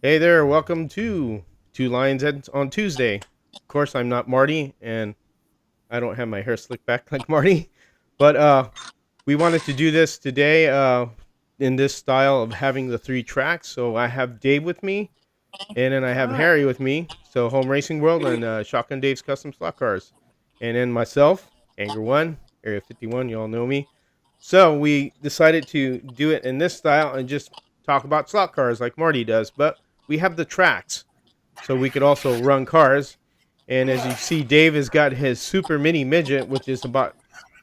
Hey there, welcome to Two Lions on Tuesday. Of course, I'm not Marty, and I don't have my hair slicked back like Marty, but we wanted to do this today in this style of having the three tracks. So I have Dave with me, and then I have Harry with me. So Home Racing World and Shotgun Dave's Custom Slot Cars, and then myself, Hangar One, Area 51. You all know me. So we decided to do it in this style and just talk about slot cars like Marty does, but we have the tracks, so we could also run cars. And as you see, Dave has got his super mini midget, which is about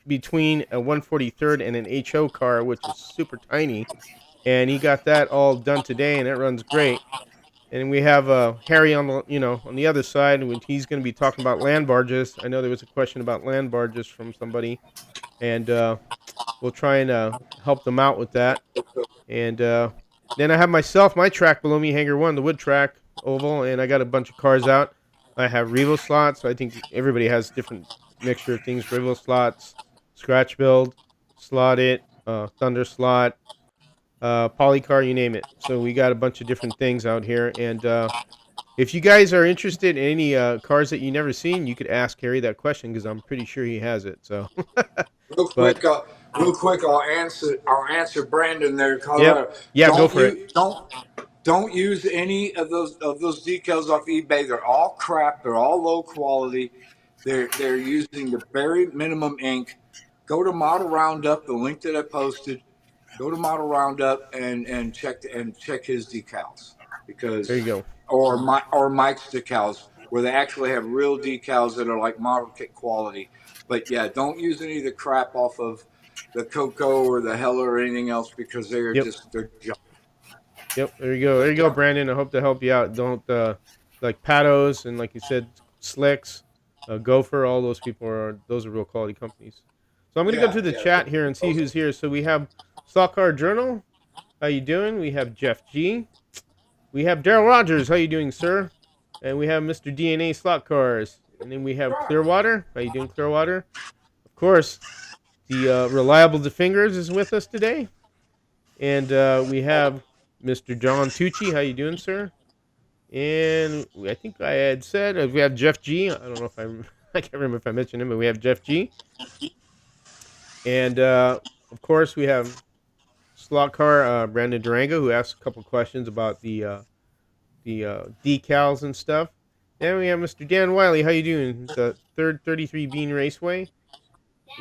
between a 143rd and an HO car, which is super tiny. And he got that all done today, and it runs great. And we have Harry on the other side, and he's going to be talking about land barges. I know there was a question about land barges from somebody, and we'll try and help them out with that. And then I have my track below me, Hangar One, the wood track oval, and I got a bunch of cars out. I have Revelle slots. I think everybody has different mixture of things: Revelle slots, scratch build, slot it, thunder slot, polycar, you name it. So we got a bunch of different things out here. And if you guys are interested in any cars that you never seen, you could ask Harry that question because I'm pretty sure he has it. So real quick, real quick, I'll answer Brandon there, Colorado. Yep. Yeah, go for it. Don't use any of those decals off eBay. They're all crap. They're all low quality. They're using the very minimum ink. Go to Model Roundup, the link that I posted. Go to Model Roundup and check his decals because There you go. or Mike's decals where they actually have real decals that are like model kit quality. But yeah, don't use any of the crap off of the Coco or the Heller or anything else because they're Yep. they're junk. Yep, there you go. There you go, Brandon. I hope to help you out. Don't like Patos and like you said, Slicks, Gopher. All those people those are real quality companies. So I'm gonna go to the chat here and see who's here. So we have Stock Car Journal. How you doing? We have Jeff G. We have Daryl Rogers. How you doing, sir? And we have Mr. DNA Slot Cars. And then we have Clearwater. How you doing, Clearwater? Of course, the reliable DeFingers is with us today. And we have Mr. John Tucci. How you doing, sir? And I think I had said we have Jeff G. I don't know if I can't remember if I mentioned him, but we have Jeff G. And of course we have Slot Car Brandon Durango, who asked a couple questions about the decals and stuff. Then we have Mr. Dan Wiley. How you doing? The third 33 Bean Raceway.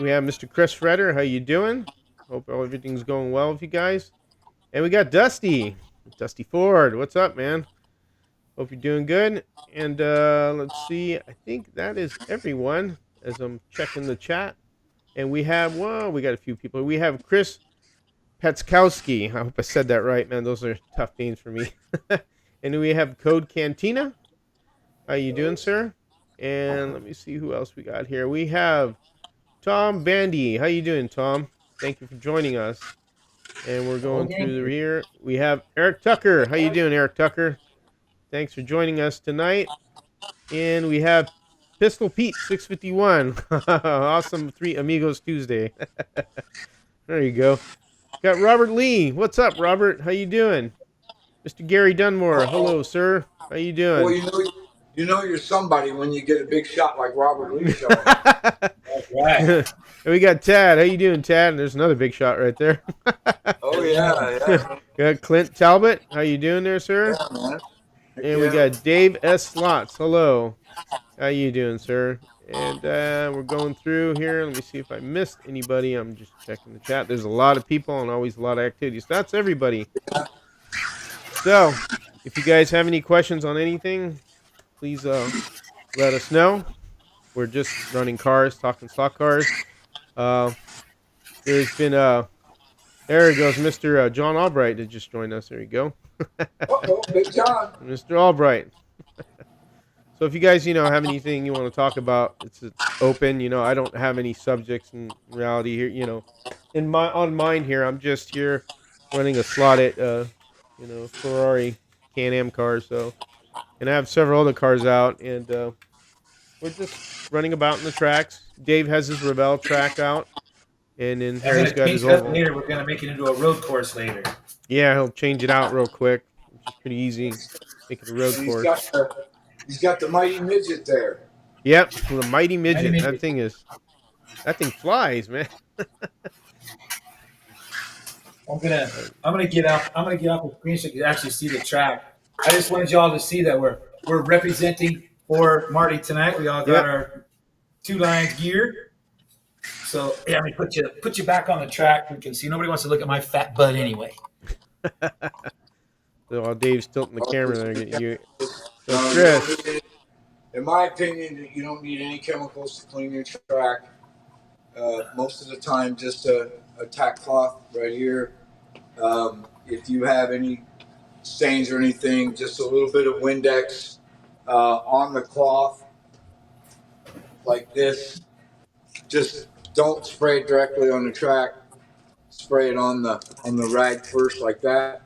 We have Mr. Chris Fredder. How you doing? Hope everything's going well with you guys. And we got Dusty Ford. What's up, man? Hope you're doing good. And let's see. I think that is everyone as I'm checking the chat. And we have, we got a few people. We have Chris Petskowski. I hope I said that right, man. Those are tough names for me. And we have Code Cantina. How you doing, sir? And let me see who else we got here. We have Tom Bandy. How you doing, Tom? Thank you for joining us. And we're going through here. We have Eric Tucker. How you doing, Eric Tucker? Thanks for joining us tonight. And we have Pistol Pete 651. Awesome Three Amigos Tuesday. There you go. Got Robert Lee. What's up, Robert? How you doing? Mr. Gary Dunmore. Hello, sir. How you doing? Well, you know you're somebody when you get a big shot like Robert Lee showing up. That's right. And we got Tad. How you doing, Tad? There's another big shot right there. Oh yeah. Got Clint Talbot. How you doing there, sir? Yeah, man. And we got Dave S. Slots. Hello. How you doing, sir? And we're going through here. Let me see if I missed anybody. I'm just checking the chat. There's a lot of people and always a lot of activities. So that's everybody. So if you guys have any questions on anything, please let us know. We're just running cars, talking stock cars. There's been there he goes, Mr. John Albright that just joined us. There you go. Big John. Mr. Albright. So if you guys, have anything you want to talk about, it's open. I don't have any subjects in reality here. On mine here, I'm just here running a slotted, Ferrari Can-Am car. So, and I have several other cars out, and we're just running about in the tracks. Dave has his Revelle Track out, and then Harry's got his own. Later, we're gonna make it into a road course later. Yeah, he'll change it out real quick. which is pretty easy. Make it a road And course. he's got the mighty midget there. Yep, the mighty midget. Midget. That thing flies, man. I'm gonna get up. I'm gonna get off the screen so you can actually see the track. I just wanted y'all to see that we're representing for Marty tonight. We all got our 2 Lions gear. So yeah, let me put you back on the track. We can see. Nobody wants to look at my fat butt anyway. So while Dave's tilting the camera there, get you. So No, Chris, in my opinion, you don't need any chemicals to clean your track. Most of the time, just a tack cloth right here. If you have any stains or anything, just a little bit of Windex on the cloth, like this. Just don't spray it directly on the track. Spray it on the rag first, like that,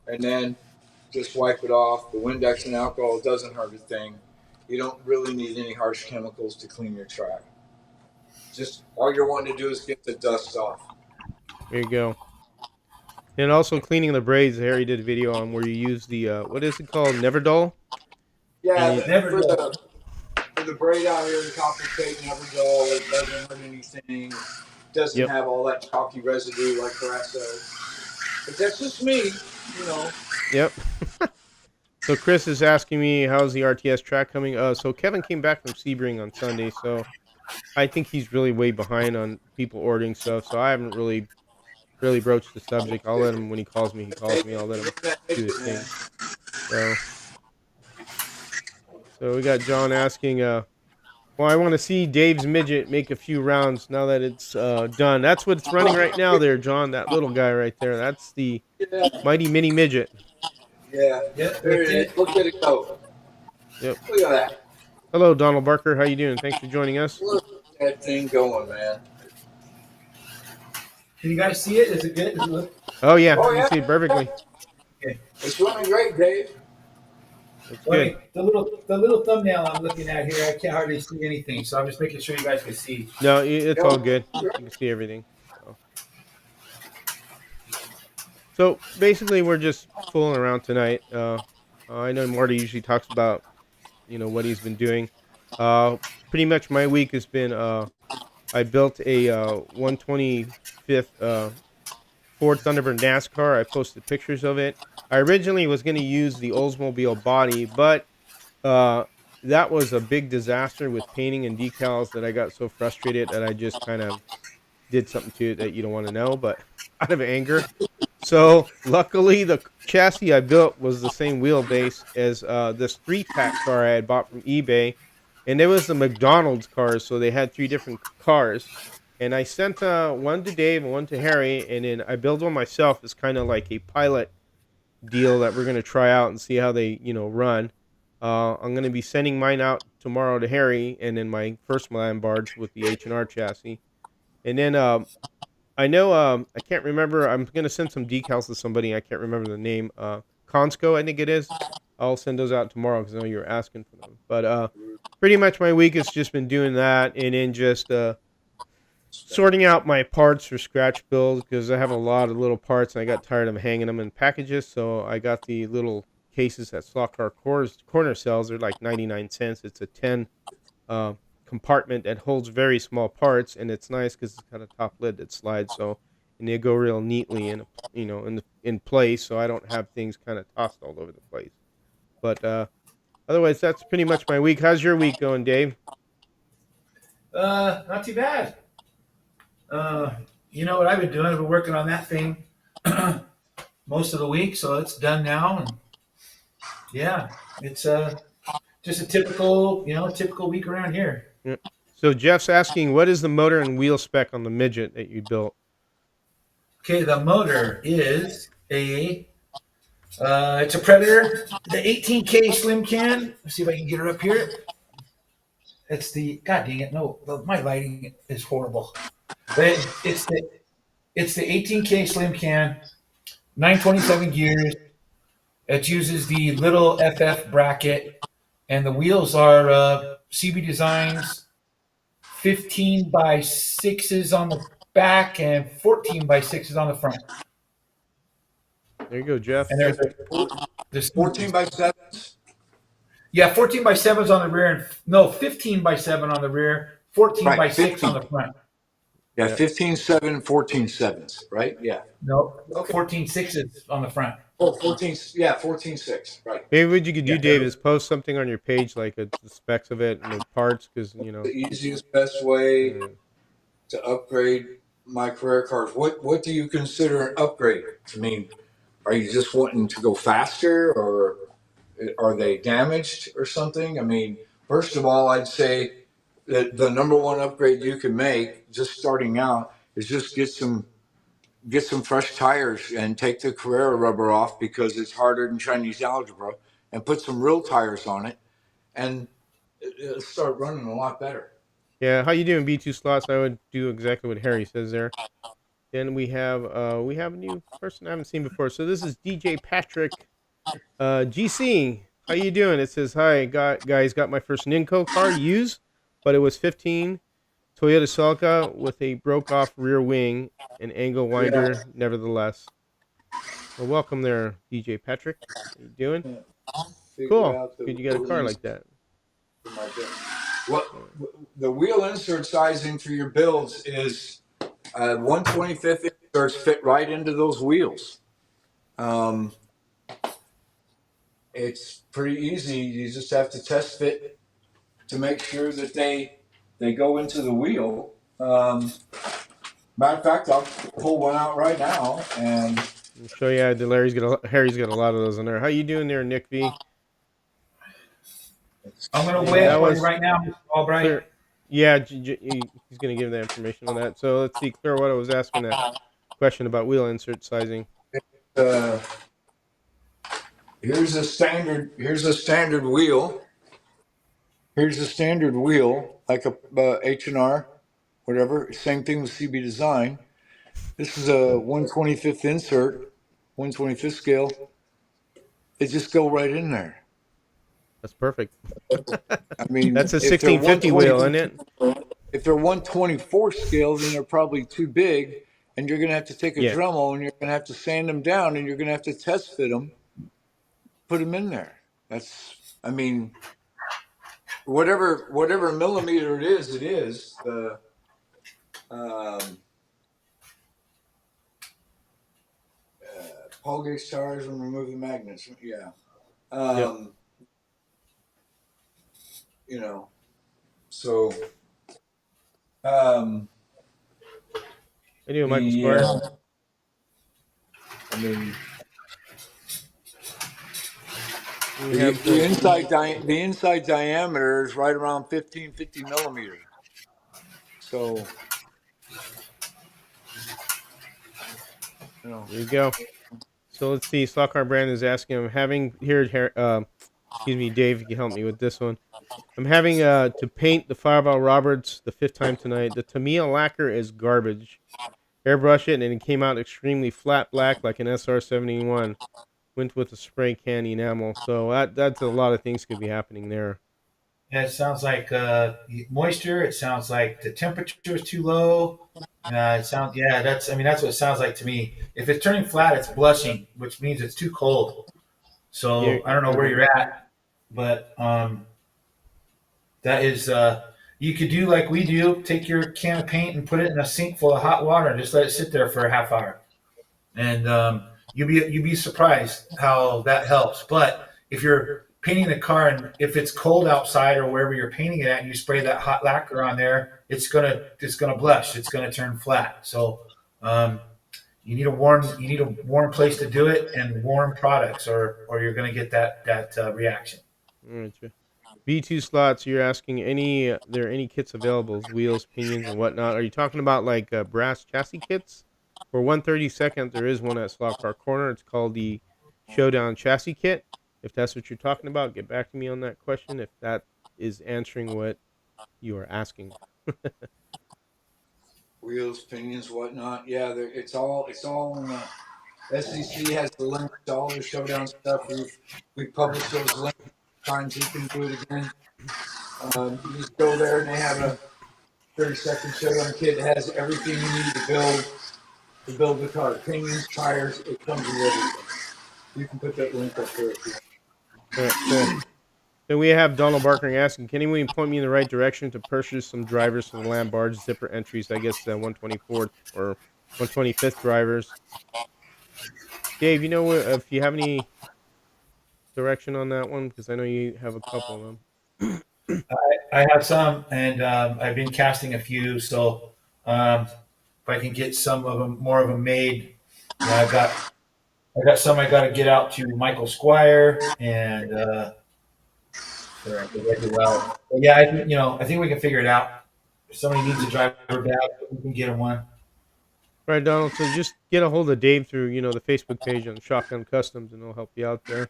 and then just wipe it off. The Windex and alcohol doesn't hurt a thing. You don't really need any harsh chemicals to clean your track. Just all you're wanting to do is get the dust off. there you go. And also cleaning the braids. Harry did a video on where you use the what is it called, Neverdull? Yeah, Neverdull. for the braid out here in copper tape, Neverdull, it doesn't hurt anything. It doesn't have all that chalky residue like Grasso. But that's just me, you know. Yep. So Chris is asking me, how's the RTS track coming? So Kevin came back from Sebring on Sunday, so I think he's really way behind on people ordering stuff. So I haven't really broached the subject. I'll let him, when he calls me, I'll let him do his thing. So we got John asking, well, I want to see Dave's midget make a few rounds now that it's done. That's what's running right now there, John, that little guy right there. That's the mighty mini midget. Yeah, there it is. Look at it go. Yep. Look at that. Hello, Donald Barker. How you doing? Thanks for joining us. Look at that thing going, man. Can you guys see it? Is it good? Does it look? Oh, yeah. You can see it perfectly. Okay. It's running great, Dave. It's good. The little thumbnail I'm looking at here, I can't hardly see anything, so I'm just making sure you guys can see. No, it's all good. You can see everything. So basically, we're just fooling around tonight. I know Marty usually talks about, what he's been doing. Pretty much my week has been, I built a 125th Ford Thunderbird NASCAR. I posted pictures of it. I originally was going to use the Oldsmobile body, but that was a big disaster with painting and decals that I got so frustrated that I just kind of did something to it that you don't want to know, but out of anger. So luckily, the chassis I built was the same wheelbase as this 3-pack car I had bought from eBay, and it was the McDonald's cars, so they had 3 different cars. And I sent one to Dave and one to Harry, and then I built one myself. It's kind of like a pilot deal that we're going to try out and see how they, run. I'm going to be sending mine out tomorrow to Harry, and then my first Milan barge with the H&R chassis. And then I know I can't remember. I'm going to send some decals to somebody. I can't remember the name. Consco, I think it is. I'll send those out tomorrow because I know you're asking for them. But pretty much my week has just been doing that, and then just sorting out my parts for scratch builds because I have a lot of little parts and I got tired of hanging them in packages. So I got the little cases that Slot Car Corner sells. They're like 99 cents. It's a 10 compartment that holds very small parts, and it's nice because it's got a top lid that slides. So, and they go real neatly in place, so I don't have things kind of tossed all over the place. But otherwise, that's pretty much my week. How's your week going, Dave? Not too bad. You know what I've been doing? I've been working on that thing most of the week, so it's done now. And yeah, it's just a typical week around here. Yeah. So Jeff's asking, what is the motor and wheel spec on the midget that you built? Okay, the motor is it's a Predator, the 18K Slim Can. Let's see if I can get her up here. It's the, God dang it, no, my lighting is horrible. But it's the 18K Slim Can, 927 gears. It uses the little FF bracket, and the wheels are CB Designs 15 by 6s on the back and 14 by 6s on the front. There you go, Jeff. And there's 14 by 7s. yeah, 14 by 7s on the rear, and no, 15 by 7 on the rear, 14 Right, by 6 15. on the front. Yeah, Yeah. 15.7, 14.7s, right? Yeah. No, Okay. 14 6s on the front. Oh, 14, yeah, 14.6, right. Maybe what you could do, Yeah. Dave, is post something on your page, like the specs of it and the parts, because The easiest, best way uh, to upgrade my career cars. What do you consider an upgrade? I mean, are you just wanting to go faster, or are they damaged or something? I mean, first of all, I'd say that the number one upgrade you can make just starting out is just get some fresh tires and take the Carrera rubber off because it's harder than Chinese algebra, and put some real tires on it, and it'll start running a lot better. yeah. How you doing, B2 slots? I would do exactly what Harry says there. Then we have a new person I haven't seen before. So this is DJ Patrick GC. How you doing? It says, hi, guys, got my first Ninco car used, but it was 15 Toyota Celica with a broke off rear wing and angle winder nevertheless. Well, welcome there, DJ Patrick. How you doing? Cool. Good you got a car like that. What the wheel insert sizing for your builds is 1/25 inserts fit right into those wheels. It's pretty easy. You just have to test fit to make sure that they go into the wheel. Matter of fact, I'll pull one out right now and I'll show you. Harry's got a lot of those in there. How you doing there, Nick V? I'm going to weigh it for you right now, Albright. Clear. Yeah, he's going to give the information on that. So let's see. Clearwater was asking that question about wheel insert sizing. here's a standard wheel. Here's a standard wheel, like a H&R, whatever. Same thing with CB Design. This is a 1/25 insert, 1/25 scale. It just go right in there. That's perfect. I mean, That's a 1650 wheel, isn't it? If they're 1/24 scale, then they're probably too big, and you're going to have to take a Dremel and you're going to have to sand them down, and you're going to have to test fit them, put them in there. That's, I mean, whatever millimeter it is, it is. Paul gauge tires and remove the magnets. Yeah. You know, so. I do, Michael Square. I mean, the inside diameter is right around 1550 millimeters. So, There you go. So let's see. Slot Car Brandon is asking him, having here, excuse me, Dave, you can help me with this one. I'm having to paint the Fireball Roberts the 5th time tonight. The Tamiya lacquer is garbage. Airbrush it, and it came out extremely flat black like an SR71. Went with a spray can enamel. So that's a lot of things could be happening there. Yeah, it sounds like moisture. It sounds like the temperature is too low. That's what it sounds like to me. If it's turning flat, it's blushing, which means it's too cold. So I don't know where you're at, but that is you could do like we do. Take your can of paint and put it in a sink full of hot water and just let it sit there for a half hour, and you'd be surprised how that helps. But if you're painting the car and if it's cold outside or wherever you're painting it at, and you spray that hot lacquer on there, it's gonna blush. It's gonna turn flat. So you need a warm place to do it and warm products, or you're gonna get that reaction. B2 slots. You're asking there are any kits available? Wheels, pinions, and whatnot. Are you talking about like brass chassis kits? For 132nd, there is one at Slot Car Corner. It's called the Showdown Chassis Kit. If that's what you're talking about, get back to me on that question. If that is answering what you are asking. Wheels, pinions, whatnot. Yeah, it's all in the SEC has the link to all the Showdown stuff. We publish those links. Times you can do it again. You just go there and they have a 30-second Showdown kit. It has everything you need to build the car. Pinions, tires, it comes with everything. You can put that link up there if you want. All right, cool. Then we have Donald Barker asking, can anyone point me in the right direction to purchase some drivers for the land barge zipper entries? I guess 124th or 125th drivers. Dave, you know if you have any direction on that one? Because I know you have a couple of them. I have some, and I've been casting a few. So if I can get some of them, more of them made, I got some I got to get out to Michael Squire and well. But yeah, I think we can figure it out. If somebody needs a driver back, we can get them one. Right, Donald. So just get a hold of Dave through, the Facebook page on Shotgun Customs, and he'll help you out there.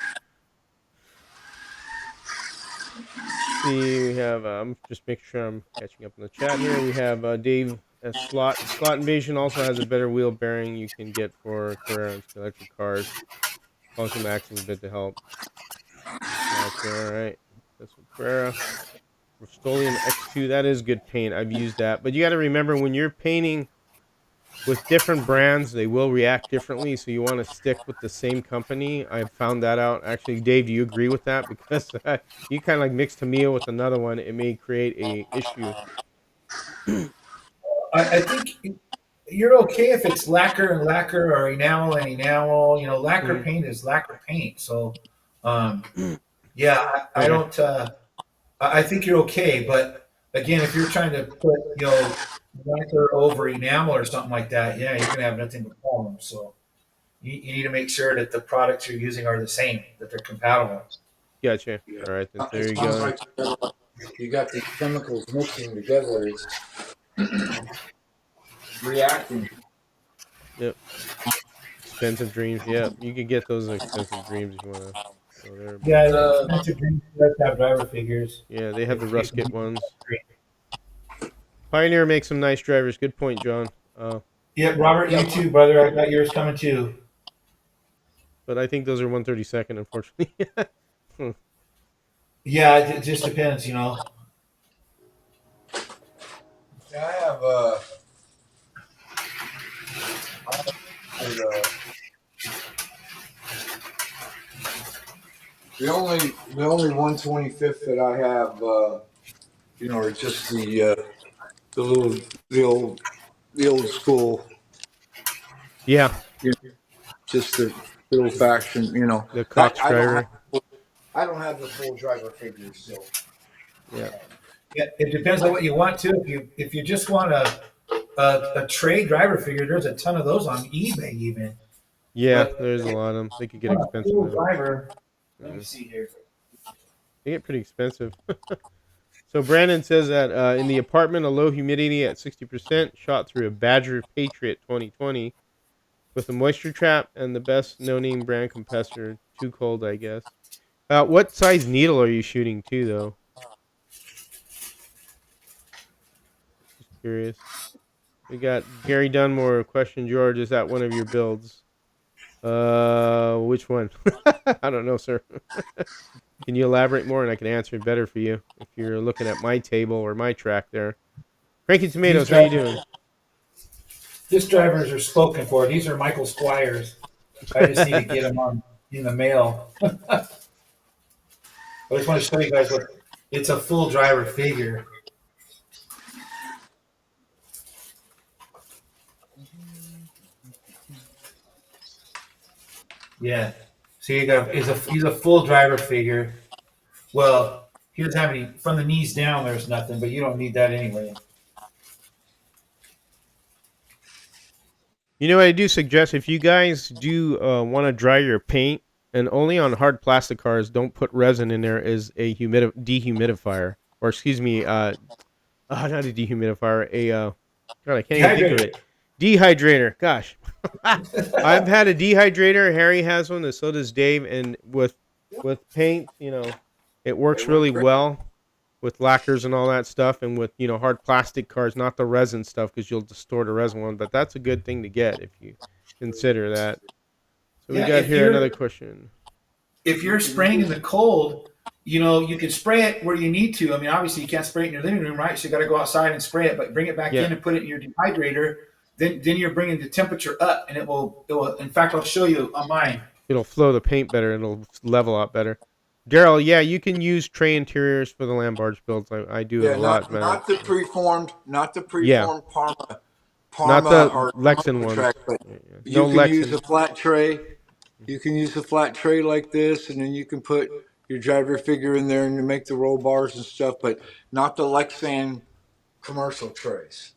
See, we have. I'm just making sure I'm catching up in the chat here. We have Dave Slot. Slot Invasion also has a better wheel bearing you can get for Carrera and electric cars. Function maxing a bit to help. Okay, all right. That's with Carrera. Rust-Oleum X2. That is good paint. I've used that, but you got to remember when you're painting with different brands, they will react differently, so you want to stick with the same company. I've found that out. Actually, Dave, do you agree with that? Because you kind of like mix Tamiya with another one, it may create a issue. I think you're okay if it's lacquer and lacquer or enamel and enamel. Lacquer paint is lacquer paint. So, yeah, I don't. I think you're okay, but again, if you're trying to put lacquer over enamel or something like that, yeah, you're gonna have nothing but problems. So you need to make sure that the products you're using are the same, that they're compatible. Gotcha. Yeah. All right, then there you Sounds go. like you got these chemicals mixing together. It's reacting. Yep. Expensive Dreams. Yep. You can get those Expensive Dreams if you want to go there. Yeah, expensive dreams have driver figures. Yeah, they have the Rusket ones. Pioneer makes some nice drivers. Good point, John. Yeah, Robert, you too, brother. I got yours coming too. But I think those are 132nd, unfortunately. Yeah, it just depends, Yeah, I have the only 125th that I have, are just the old school. Yeah. Just the old fashioned, The Cox driver. I don't have the full driver figures, so. Yeah. Yeah, it depends on what you want too. If you just want a trade driver figure, there's a ton of those on eBay even. Yeah, there's a lot of them. They could get expensive. Cool driver. Let me see here. They get pretty expensive. So Brandon says that in the apartment, a low humidity at 60% shot through a Badger Patriot 2020 with a moisture trap and the best no-name brand compressor. Too cold, I guess. What size needle are you shooting to, though? Just curious. We got Gary Dunmore. Question, George, is that one of your builds? Which one? I don't know, sir. Can you elaborate more, and I can answer it better for you if you're looking at my table or my track there. Frankie Tomatoes, how you doing? These drivers are spoken for. These are Michael Squires. I just need to get them in the mail. I just want to show you guys what it's a full driver figure. Yeah. So he's a full driver figure. Well, he doesn't have any from the knees down. There's nothing, but you don't need that anyway. I do suggest if you guys do want to dry your paint, and only on hard plastic cars, don't put resin in there as a dehumidifier, or excuse me, not a dehumidifier, God, I can't even think of it. Dehydrator. Gosh, I've had a dehydrator. Harry has one, and so does Dave. And with paint, it works really well with lacquers and all that stuff, and with hard plastic cars, not the resin stuff, because you'll distort a resin one. But that's a good thing to get if you consider that. So we got here another question. If you're spraying in the cold, you can spray it where you need to. I mean, obviously you can't spray it in your living room, right? So you got to go outside and spray it, but bring it back in and put it in your dehydrator. Then you're bringing the temperature up, and it will. In fact, I'll show you on mine. it'll flow the paint better. It'll level out better. Daryl, yeah, you can use tray interiors for the land barge builds. I do it Yeah, a lot, man. not the preformed, not the Yeah, preformed not Parma the or Lexan Revelle ones. Track, but Yeah, yeah. you No can use Lexan. a flat tray. You can use a flat tray like this, and then you can put your driver figure in there and you make the roll bars and stuff, but not the Lexan commercial trays.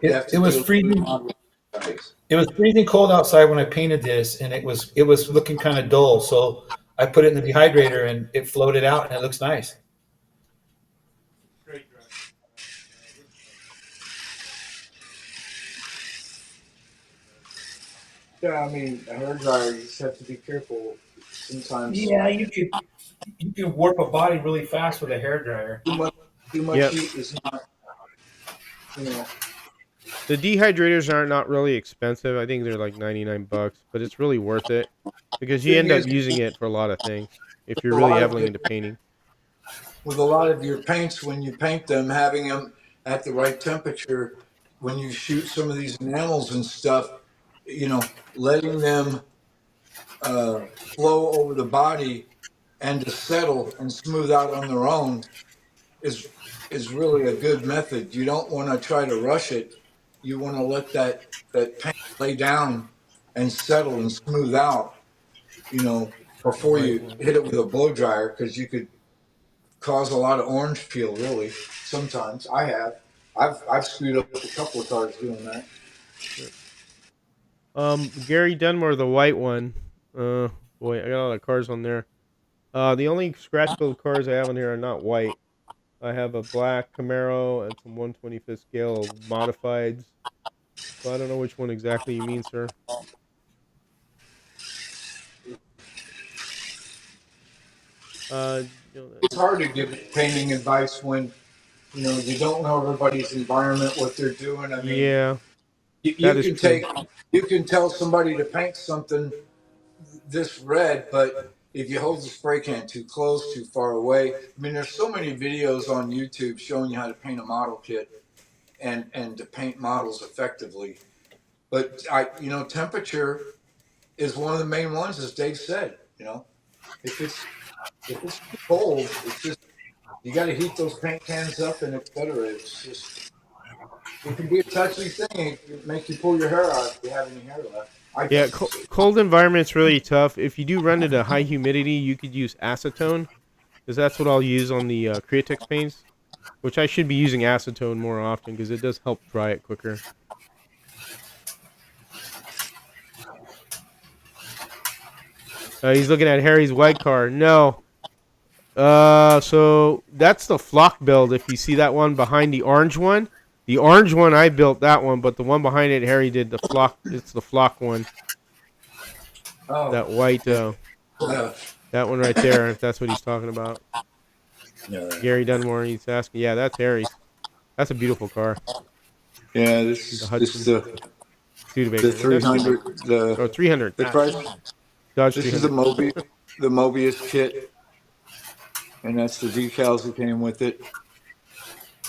You have It to be a was little bit freezing. on the size. It was freezing cold outside when I painted this, and it was looking kind of dull. So I put it in the dehydrator, and it floated out, and it looks nice. Yeah, I mean, a hair dryer, you just have to be careful. Sometimes Yeah, you can warp a body really fast with a hair dryer. too much Yep. heat is not, you know. The dehydrators are not really expensive. I think they're like $99, but it's really worth it because you Thing end up is, using it for a lot of things if you're a really lot of heavily it, into painting. with a lot of your paints, when you paint them, having them at the right temperature, when you shoot some of these enamels and stuff, letting them flow over the body and to settle and smooth out on their own is is really a good method. You don't want to try to rush it. You want to let that paint lay down and settle and smooth out, before White you one. hit it with a blow dryer, because you could cause a lot of orange peel. Really, sometimes I have. I've screwed up a couple of cars doing that. Gary Dunmore, the white one. Boy, I got a lot of cars on there. The only scratch build cars I have on here are not white. I have a black Camaro and some 125th scale modifieds. So I don't know which one exactly you mean, sir. Uh, It's hard to give painting advice when you don't know everybody's environment, what they're doing. I mean, yeah, you, that you is can true. take you can tell somebody to paint something this red, but if you hold the spray can too close, too far away, I mean, there's so many videos on YouTube showing you how to paint a model kit and to paint models effectively. But temperature is one of the main ones, as Dave said. If it's too cold, it's just you got to heat those paint cans up and etc. It can be a touchy thing. It can make you pull your hair out if you have any hair left. I Yeah, think. cold environment's really tough. If you do run into high humidity, you could use acetone because that's what I'll use on the Createx paints, which I should be using acetone more often because it does help dry it quicker. He's looking at Harry's white car. No. So that's the flock build. If you see that one behind the orange one I built that one, but the one behind it Harry did the flock. It's the flock one. Oh, That white, yeah. Uh, that one right there. If that's what he's talking about. yeah. Gary Dunmore. He's asking. Yeah, that's Harry's. That's a beautiful car. Yeah, The this Hudson the Studebaker. That's good. 300 Oh, 300. the Gosh, price. Dodge This is the 300. Mobius kit, and that's the decals that came with it.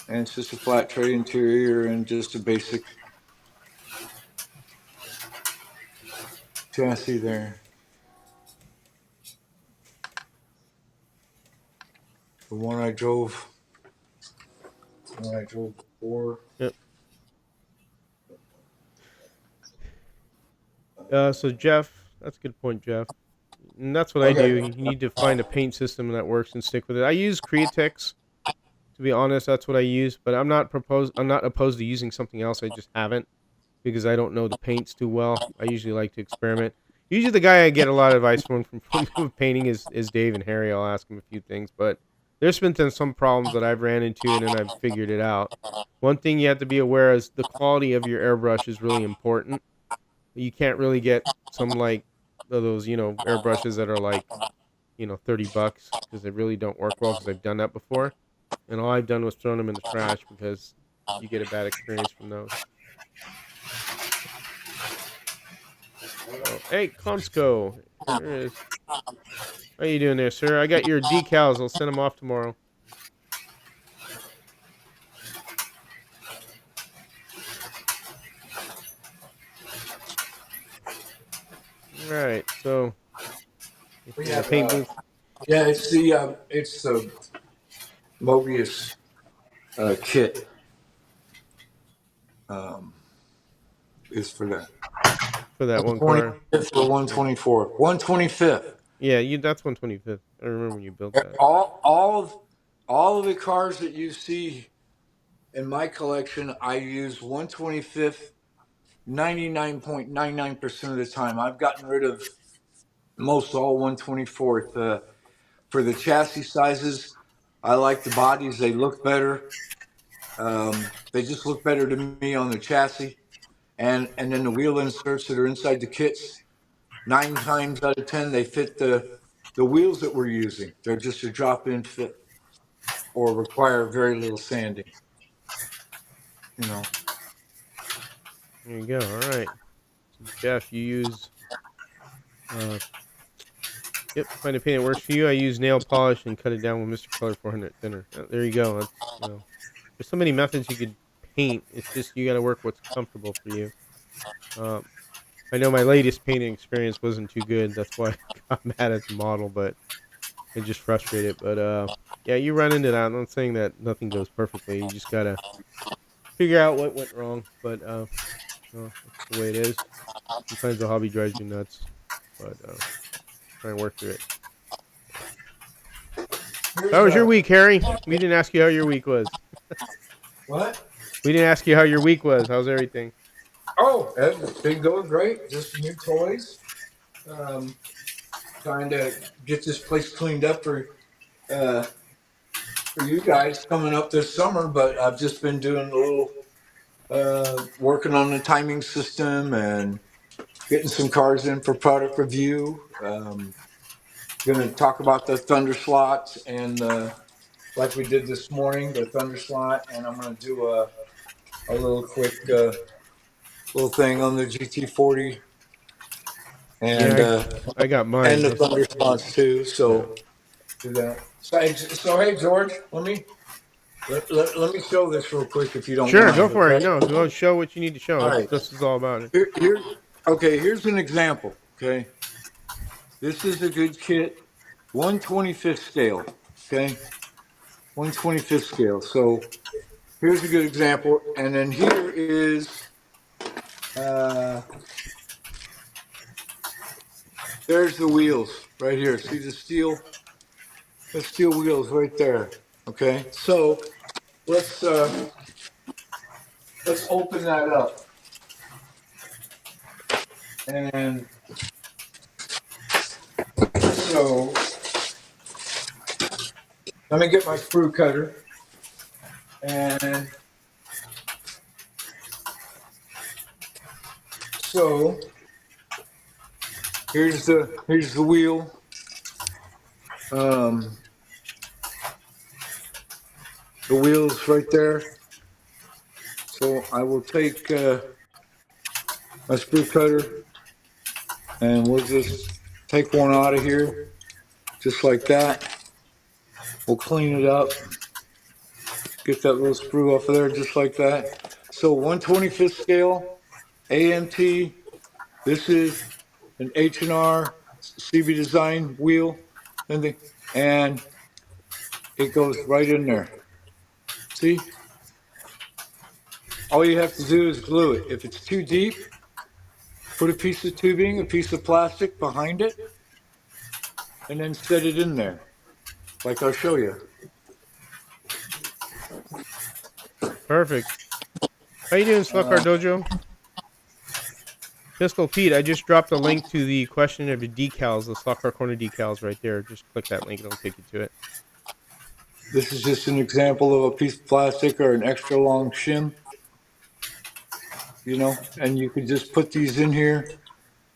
And it's just a flat tray interior and just a basic chassis there. The one I drove before. Yep. So Jeff, that's a good point, Jeff. And that's what I do. Okay. You need to find a paint system that works and stick with it. I use Createx. To be honest, that's what I use. But I'm not opposed to using something else. I just haven't because I don't know the paints too well. I usually like to experiment. Usually, the guy I get a lot of advice from painting is Dave and Harry. I'll ask him a few things, but there's been some problems that I've ran into, and then I've figured it out. One thing you have to be aware is the quality of your airbrush is really important. You can't really get some like those airbrushes that are like $30 because they really don't work well because I've done that before, and all I've done was thrown them in the trash because you get a bad experience from those. Oh, hey, Consco. There it is. How you doing there, sir? I got your decals. I'll send them off tomorrow. All right. So We in the have, paint booth. yeah, it's the Mobius kit um, is for that. For that one car. 125th or 124. 125th. Yeah, that's 125th. I remember when you built that. All of the cars that you see in my collection, I use 125th 99.99% of the time. I've gotten rid of most all 124th. For the chassis sizes, I like the bodies. They look better. They just look better to me on the chassis. And then the wheel inserts that are inside the kits, 9 times out of 10, they fit the wheels that we're using. They're just a drop-in fit or require very little sanding. You know. There you go. All right. So Jeff, you use yep, find a paint that works for you. I use nail polish and cut it down with Mr. Color 400 thinner. There you go. That's there's so many methods you could paint. It's just you got to work what's comfortable for you. Um, I know my latest painting experience wasn't too good. That's why I got mad at the model, but it just frustrated. But yeah, you run into that. I'm not saying that nothing goes perfectly. You just gotta figure out what went wrong. But well, that's the way it is. Sometimes the hobby drives you nuts, but try and work through it. How was your week, Harry? We didn't ask you how your week was. What? We didn't ask you how your week was. How's everything? Oh, it's been going great. Just new toys. Trying to get this place cleaned up for you guys coming up this summer. But I've just been doing a little working on the timing system and getting some cars in for product review. Going to talk about the Thunder slots and like we did this morning, the Thunder slot, and I'm going to do a little quick little thing on the GT40 and Yeah, I got mine. the Thunder slots too. So do that. So hey George, let me show this real quick if you don't Sure, go mind. for it. Okay. No, go show what you need to show. All right. This is all about it. Okay. Here's an example. Okay. This is a good kit. 125th scale. Okay. 125th scale. So here's a good example. And then here is there's the wheels right here. See the steel wheels right there. Okay. So let's open that up. And so let me get my sprue cutter. And so here's the wheel. The wheels right there. So I will take my sprue cutter and we'll just take one out of here, just like that. We'll clean it up, get that little sprue off of there, just like that. So 125th scale, AMT. This is an H&R CB design wheel, and it goes right in there. See? All you have to do is glue it. If it's too deep, put a piece of tubing, a piece of plastic behind it, and then set it in there, like I'll show you. Perfect. How you doing, Slug Car Dojo? Pistol Pete, I just dropped a link to the question of the decals, the Slug Car Corner decals right there. Just click that link, it'll take you to it. This is just an example of a piece of plastic or an extra long shim, you know, and you can just put these in here,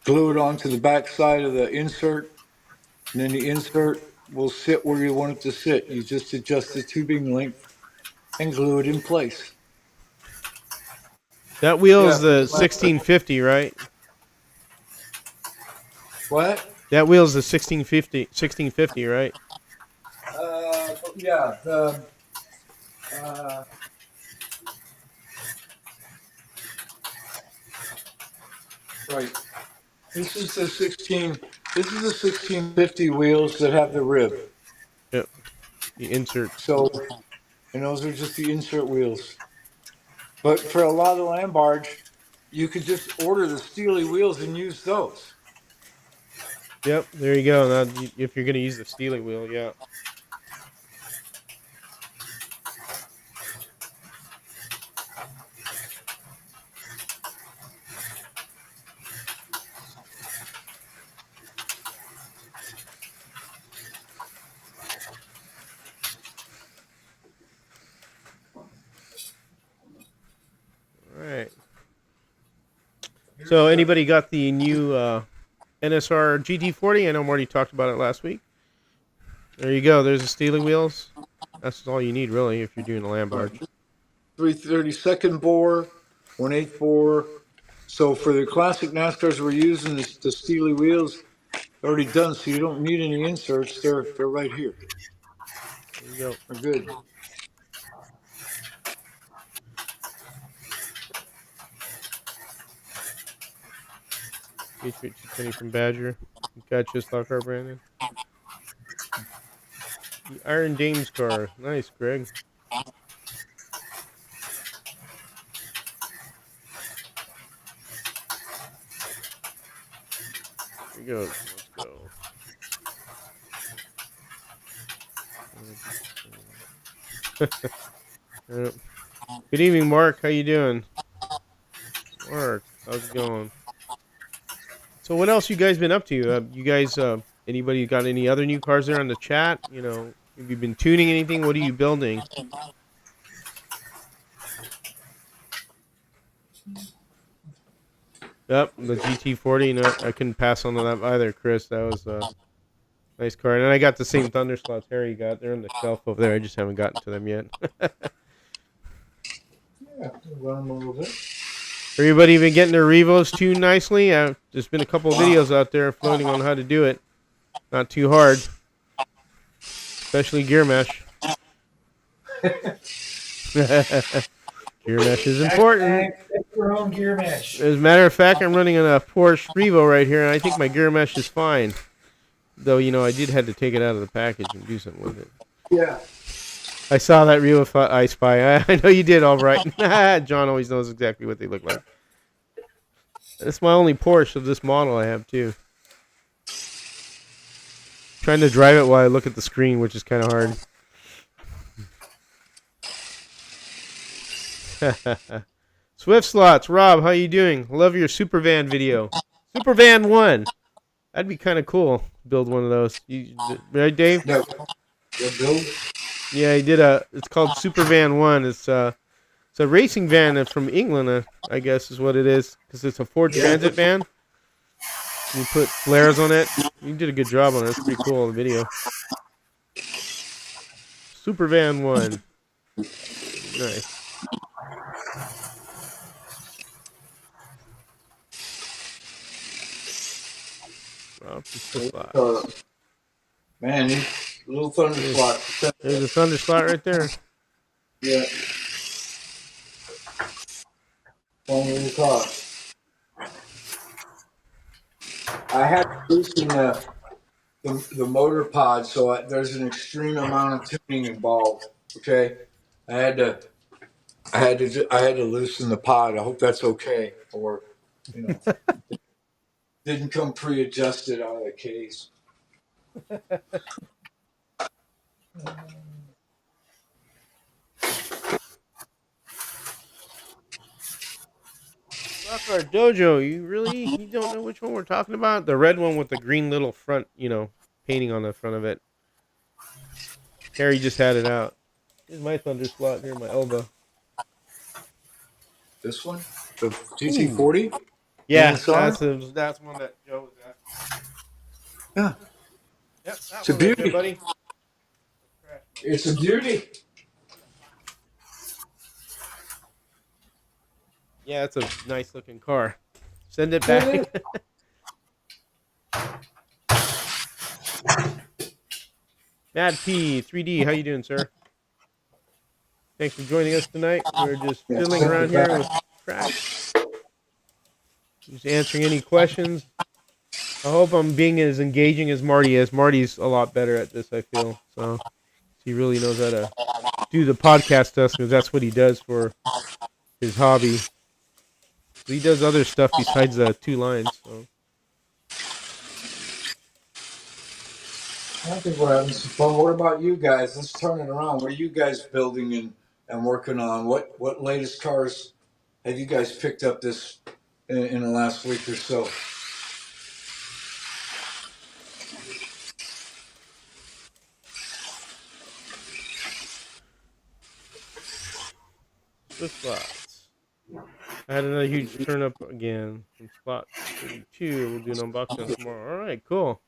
glue it onto the back side of the insert, and then the insert will sit where you want it to sit. You just adjust the tubing length and glue it in place. That wheel is the 1650, right? What? That wheel's the 1650, right? Yeah. Right. This is the 16. This is the 1650 wheels that have the rib. Yep. The inserts. So, and those are just the insert wheels. But for a lot of land barge, you could just order the Steely wheels and use those. Yep. There you go. Now, if you're gonna use the Steely wheel, yeah. All right. So, anybody got the new NSR GT40? I know Marty talked about it last week. There you go. There's the Steely wheels. That's all you need, really, if you're doing a land barge. 332nd bore, 1/8 bore. So for the classic NASCARs, we're using the Steely wheels already done, so you don't need any inserts. They're right here. There you go. They're good. Patriot Penny from Badger. Got you, stock car, Brandon. The Iron Dames car. Nice, Greg. Here we go. Let's go. Good evening, Mark. How you doing? Mark, how's it going? So what else you guys been up to? You guys, anybody got any other new cars there on the chat? You know, have you been tuning anything? What are you building? Yep, the GT40. No, I couldn't pass on to that either, Chris. That was a nice car. And I got the same Thunder Slots Harry got. They're on the shelf over there. I just haven't gotten to them yet. Yeah, run them a little bit. Everybody been getting their Revos tuned nicely? There's been a couple of videos out there floating on how to do it. Not too hard. Especially gear mesh. Gear mesh is important. Your own gear mesh. As a matter of fact, I'm running a Porsche Revo right here, and I think my gear mesh is fine. Though, you know, I did have to take it out of the package and do something with it. Yeah. I saw that Revo I Spy. I know you did, all right. John always knows exactly what they look like. That's my only Porsche of this model I have, too. Trying to drive it while I look at the screen, which is kind of hard. Swift Slots, Rob, how you doing? Love your Supervan video. Supervan 1. That'd be kind of cool. Build one of those. Right, Dave? No. Build? Yeah, he did it's called Supervan 1. It's a racing van that's from England, I guess is what it is. Because it's a Ford Transit van. You put flares on it. You did a good job on it. It's pretty cool, the video. Supervan 1. Nice. Man, these little thunder slot. There's a thunder slot right there. Yeah. One in the car. I had to loosen the motor pod, so there's an extreme amount of tuning involved. Okay, I had to loosen the pod. I hope that's okay, or you know, didn't come pre-adjusted out of the case. Rockart Dojo, you don't know which one we're talking about? The red one with the green little front, painting on the front of it. Harry just had it out. Here's my thunder slot near my elbow. This one? The GT40? Yeah, that's one that Joe was at. Yeah. Yep, it's a beauty, there, buddy. It's a beauty. Yeah, it's a nice looking car. Send it back. Mad P 3D, how you doing, sir? Thanks for joining us tonight. We're just fiddling around here with Track. Just answering any questions. I hope I'm being as engaging as Marty is. Marty's a lot better at this, I feel. So he really knows how to do the podcast stuff because that's what he does for his hobby. He does other stuff besides the 2 lines. So I think we're having some fun. What about you guys? Let's turn it around. What are you guys building and working on? What latest cars have you guys picked up this in the last week or so? Swift spots. I had another huge turn up again from spot 32. We'll do an unboxing tomorrow. All right, cool.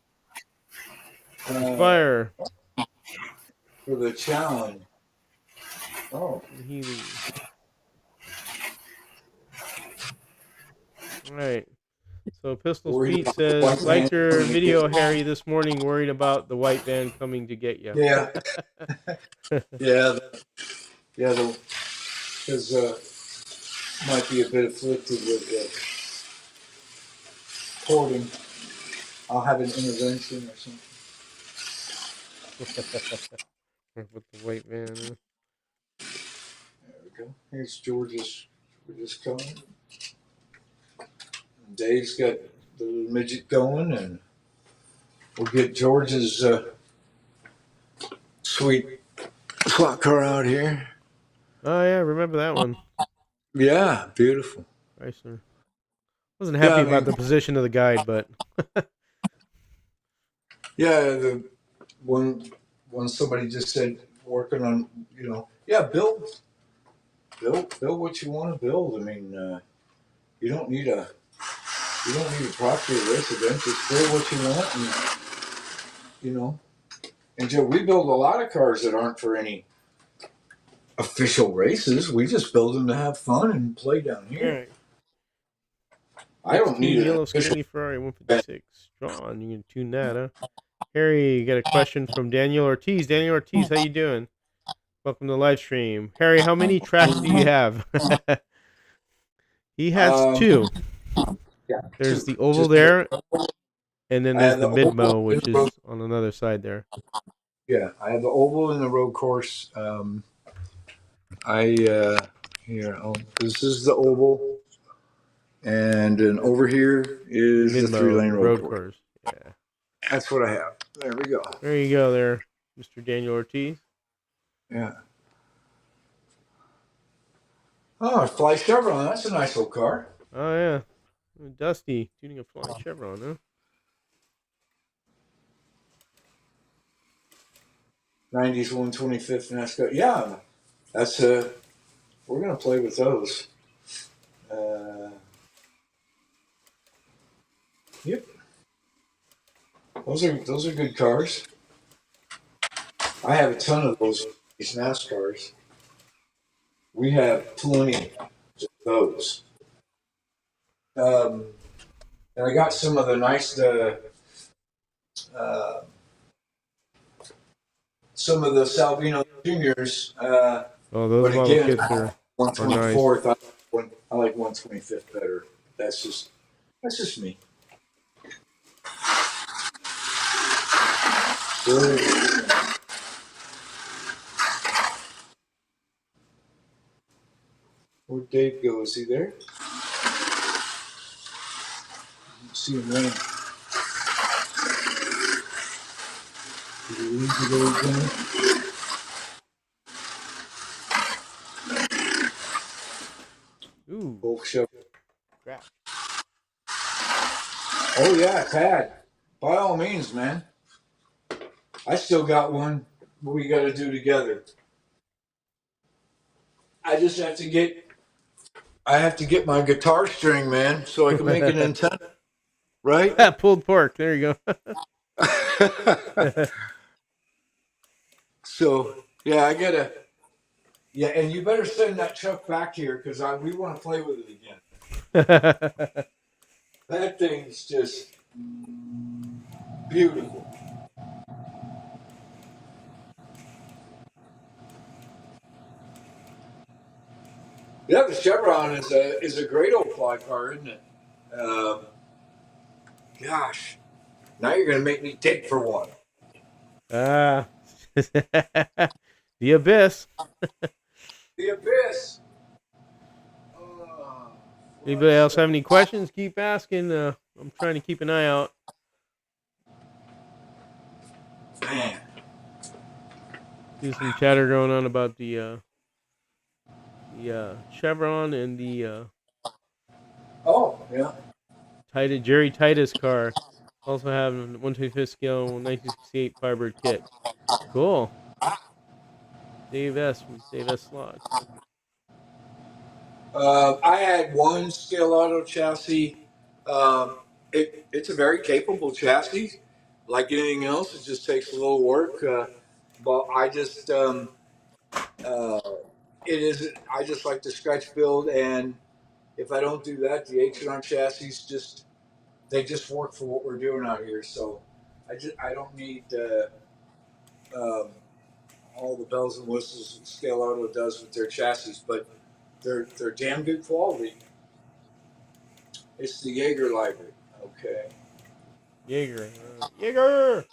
Fire. For the challenge. Oh. Healy. All right. So Pistol Pete says, like your video, Harry, this morning, worried about the white van coming to get you. Yeah. Yeah. Because might be a bit afflicted with porting. I'll have an intervention or something. With the white van. There we go. Here's George's coming. Dave's got the little midget going, and we'll get George's sweet slot car out here. Oh, yeah, remember that one. Yeah, beautiful. Chrysler. Wasn't happy about the position of the guide, but... Yeah, when somebody just said, working on, build what you want to build. I mean, you don't need a property residence. Just build what you want, and And Joe, we build a lot of cars that aren't for any official races. We just build them to have fun and play down here. Right. I don't need a yellow skinny Ferrari 156. John, you can tune that, huh? Harry, you got a question from Daniel Ortiz. Daniel Ortiz, how you doing? Welcome to the live stream. Harry, how many tracks do you have? He has 2. Yeah, there's 2. the oval there, and then there's the MidMo, which is on another side there. Yeah, I have the oval and the road course. This is the oval, and then over here is the 3-lane road course. Yeah, that's what I have. There we go. There you go, there, Mr. Daniel Ortiz. Yeah. Oh, Fly Chevron. That's a nice old car. Oh yeah, Dusty tuning a Fly Chevron, huh? 90s 125th NASCAR. Yeah, that's we're gonna play with those. Yep, those are good cars. I have a ton of these NASCARs. We have plenty of those. And I got some of the nice some of the Salvino Juniors. Those model kits are 124th. Nice. I like 125th better. That's just me. Where'd Dave go? Is he there? I see him running. Did he leave to go again? Ooh. Both show. Crap. Oh yeah, Tad. By all means, man. I still got one we got to do together. I just have to get. I have to get my guitar string, man, so I can make an antenna. Right? Pulled pork. There you go. So yeah, I gotta. Yeah, and you better send that truck back here because we want to play with it again. That thing's just beautiful. Yeah, the Chevron is a great old fly car, isn't it? Gosh, Now you're going to make me dig for one. The Abyss. The Abyss. Anybody else have any questions? Keep asking. I'm trying to keep an eye out. Man. There's some chatter going on about the Chevron and the Oh, yeah. Jerry Titus car. Also have 125th scale 1968 Firebird kit. Cool. Dave S. from Dave S. Slots. I had one scale auto chassis. It's a very capable chassis. Like anything else, it just takes a little work. But I just I just like to scratch build, and if I don't do that, the H&R chassis they just work for what we're doing out here. So I don't need all the bells and whistles that Scale Auto does with their chassis, but they're damn good quality. It's the Jaeger library. Okay. Jaeger. Jaeger!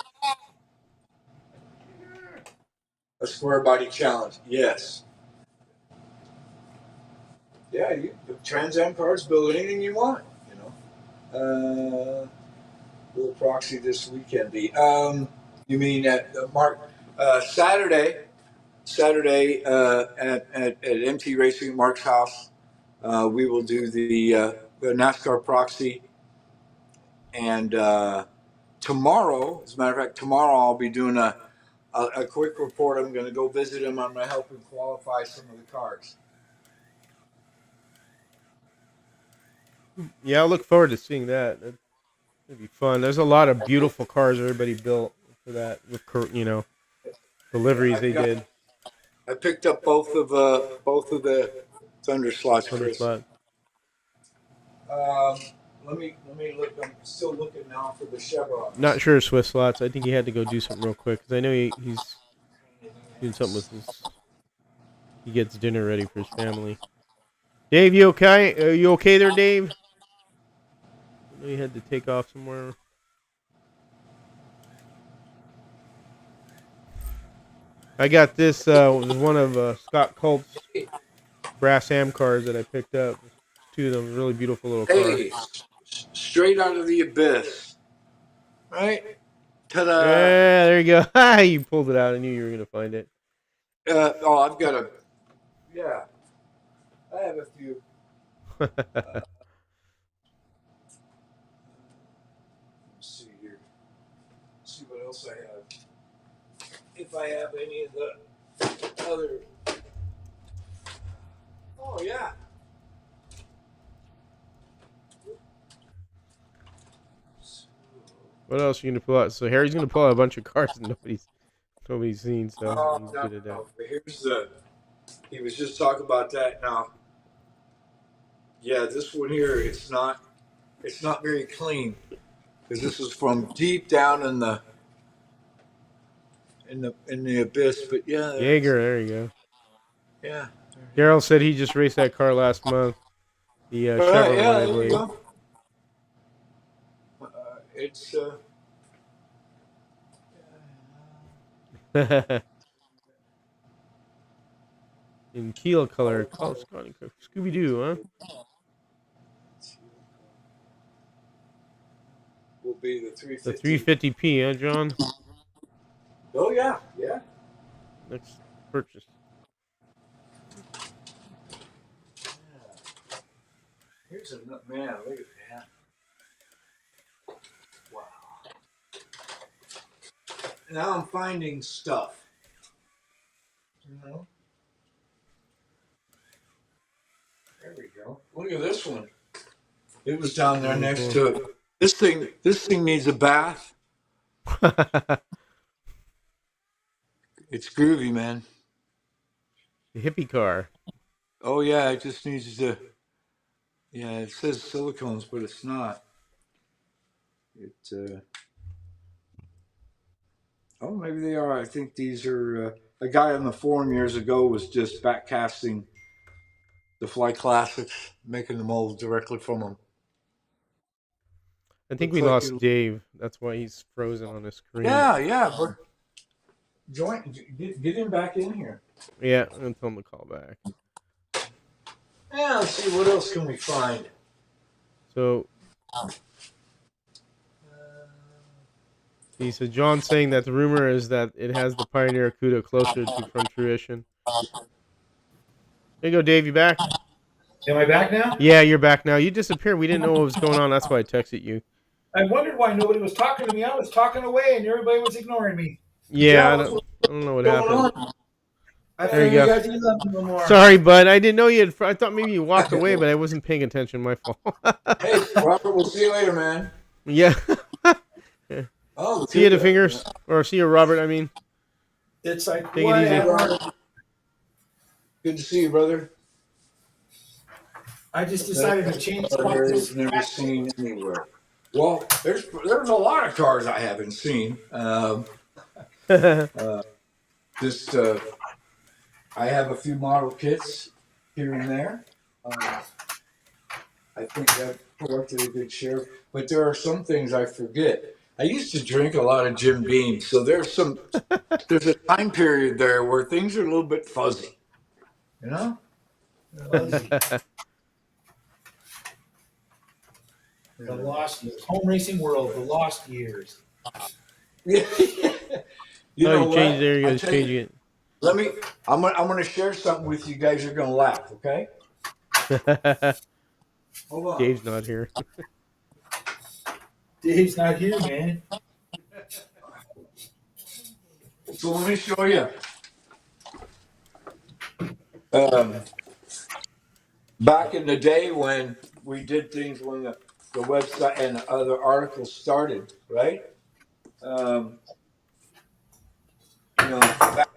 A square body challenge. Yes. Yeah, the Trans Am cars build anything you want, you know. Will proxy this weekend be? You mean at Mark Saturday at MT Racing at Mark's house, we will do the NASCAR proxy, and tomorrow, as a matter of fact, tomorrow I'll be doing a quick report. I'm going to go visit him. I'm going to help him qualify some of the cars. Yeah, I look forward to seeing that. It'd be fun. There's a lot of beautiful cars everybody built for that with deliveries they did. I picked up both of the Thunder slots, Chris. Slot. Let me look. I'm still looking now for the Chevron. Not sure Swiss slots. I think he had to go do something real quick because I know he's doing something with his. He gets dinner ready for his family. Dave, you okay? Are you okay there, Dave? I know you had to take off somewhere. I got this. Was one of Scott Colt's brass am cars that I picked up. Two of them, really beautiful little cars. Straight out of the abyss, right? Ta-da! Yeah, there you go. You pulled it out. I knew you were gonna find it. I've got a. Yeah, I have a few. Let's see here. Let's see what else I have. If I have any of the other. Oh yeah. What else are you gonna pull out? So Harry's gonna pull out a bunch of cars that nobody's seen. So he's good at that. No. Here's he was just talking about that now. Yeah, this one here, it's not very clean because this is from deep down in the abyss. But yeah, Jaeger, there you go. Yeah. Daryl said he just raced that car last month. The Chevron one, I believe. It's in teal color. Call Scooby Doo, huh? Will be the 350. The 350p, huh, John? Oh yeah. Next purchase. Here's a man. Look at that. Wow. Now I'm finding stuff. You know. There we go. Look at this one. It was down there next to it. This thing needs a bath. It's groovy, man. The hippie car. Oh yeah, it just needs to. Yeah, it says silicones, but it's not. Oh, maybe they are. I think these are. A guy on the forum years ago was just backcasting the Fly Classics, making the mold directly from them. I think we Looks like lost you. Dave. That's why he's frozen on the screen. Yeah. But get him back in here. Yeah, I'm gonna tell him to call back. Yeah, let's see what else can we find. So he said John's saying that the rumor is that it has the Pioneer Cuda closer to from fruition. There you go, Dave. You back? Am I back now? Yeah, you're back now. You disappeared. We didn't know what was going on. That's why I texted you. I wondered why nobody was talking to me. I was talking away and everybody was ignoring me. Yeah, I what's don't know what going happened. on? I There you figured go. you guys didn't love me no more. Sorry, bud. I didn't know you had. I thought maybe you walked away, but I wasn't paying attention. My fault. Hey, Robert, we'll see you later, man. Yeah. Oh, See you, the fingers, or see you, Robert. I mean, It's like, take it easy. whatever. Good to see you, brother. I just decided to change I've never seen anywhere. Well, there's a lot of cars I haven't seen. Just I have a few model kits here and there. I think I've collected a good share, but there are some things I forget. I used to drink a lot of Jim Beam, so there's a time period there where things are a little bit fuzzy. You know? fuzzy. The lost years. Home racing world, the lost years. Yeah. You know you changed what? there. You I'll guys tell you- changing it. I'm gonna share something with you guys. You're gonna laugh, okay? Hold on. Dave's not here. Dave's not here, man. So let me show you. Back in the day when we did things when the website and the other articles started, right? Back,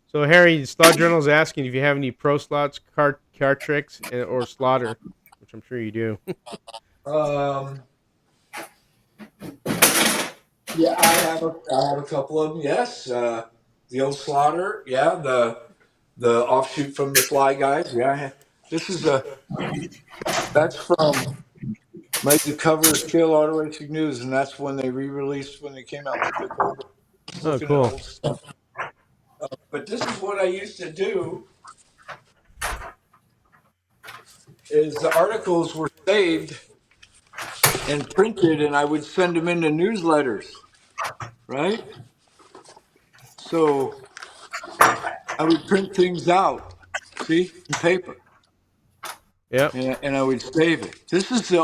So Harry, Slot Journal's asking if you have any pro slots, car tricks, or slaughter, which I'm sure you do. yeah, I have a couple of them. Yes, the old Slaughter. Yeah, the offshoot from the Fly Guys. Yeah, this is that's from made the cover of Scale Auto Racing News, and that's when they re-released when they came out with the Cobra. Oh, Looking cool. at old stuff. But this is what I used to do. Is the articles were saved and printed, and I would send them into newsletters, right? So I would print things out, see, in paper. Yep. And I would save it. This is my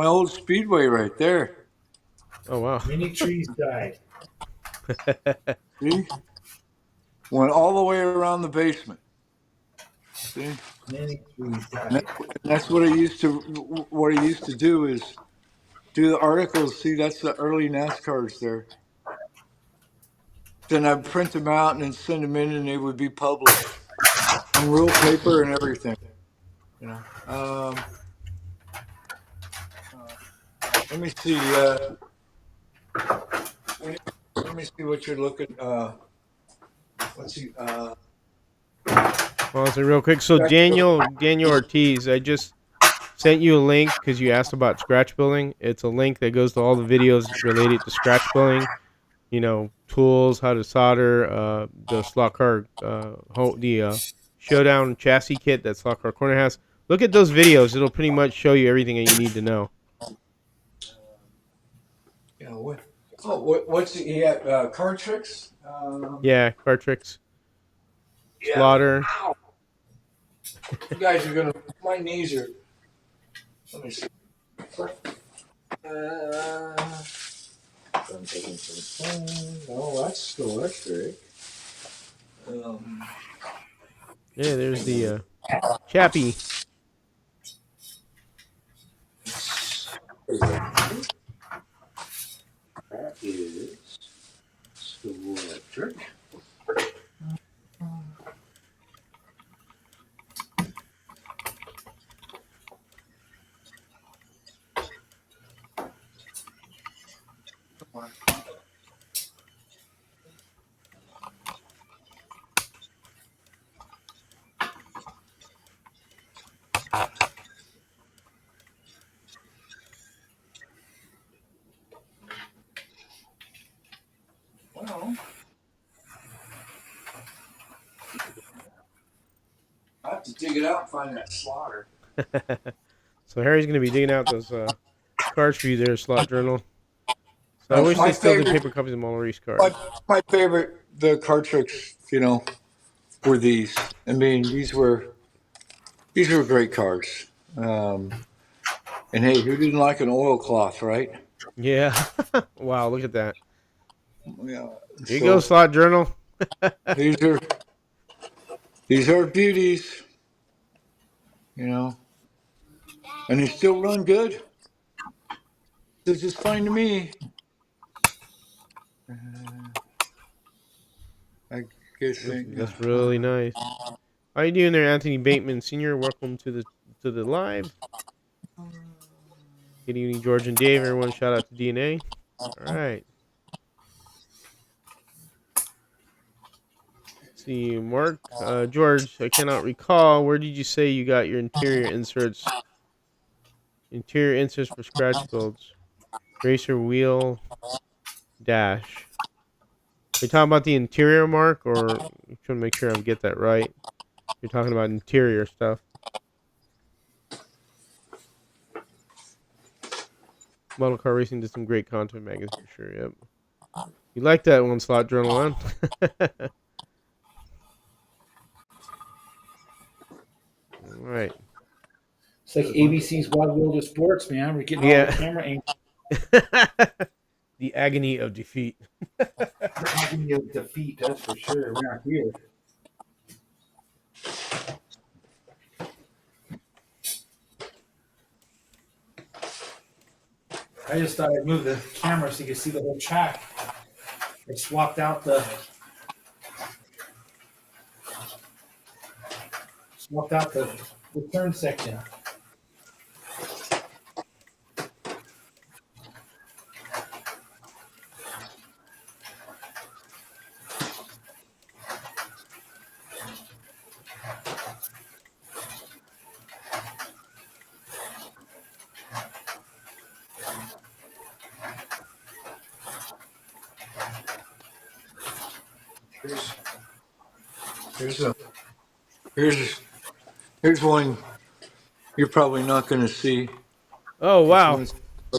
old Speedway right there. Oh wow. Many trees died. See? Went all the way around the basement. See? Many trees And died. that's what I used to do is do the articles. See, that's the early NASCARs there. Then I'd print them out and then send them in, and they would be published on real paper and everything. You know. Let me see. Let me see what you're looking. Let's see. Well, so real quick. So Daniel Ortiz, I just sent you a link because you asked about scratch building. It's a link that goes to all the videos related to scratch building. You know, tools, how to solder, the slot car, the showdown chassis kit that Slot Car Corner has. Look at those videos. It'll pretty much show you everything that you need to know. Yeah. What's the? Yeah. Card tricks. Yeah, car tricks. Yeah. Slaughter. Ow. You guys are gonna. My knees are. Let me see. I'm taking some. No, that's still electric. Yeah, there's the Chappie. That is still electric. dig it out and find that slaughter. So Harry's going to be digging out those cards for you there, Slot Journal. So I No, wish my they still did favorite, paper copies of Maurice cards. my favorite, the card tricks, were these. I mean, these were great cards. And hey, who didn't like an oilcloth, right? Yeah. Wow, look at that. Yeah. Here you go, So Slot Journal. these are beauties, and they still run good. They're just fine to me. I guess. That's really nice. How you doing there, Anthony Bateman Sr.? Welcome to the live. Good evening, George and Dave. Everyone, shout out to DNA. All right. Let's see, Mark, George. I cannot recall. Where did you say you got your interior inserts? Interior inserts for scratch builds. Racer wheel dash. Are you talking about the interior, Mark, or I'm trying to make sure I get that right? You're talking about interior stuff. Model Car Racing did some great content magazines for sure. Yep. You like that one, Slot Journal, huh? All right. It's like ABC's Wild World of Sports, man. We're getting all the camera angles. The agony of defeat. Agony of defeat, that's for sure. We're not here. I just thought I'd move the camera so you could see the whole track. I swapped out the turn section. Here's one you're probably not going to see. Oh, wow.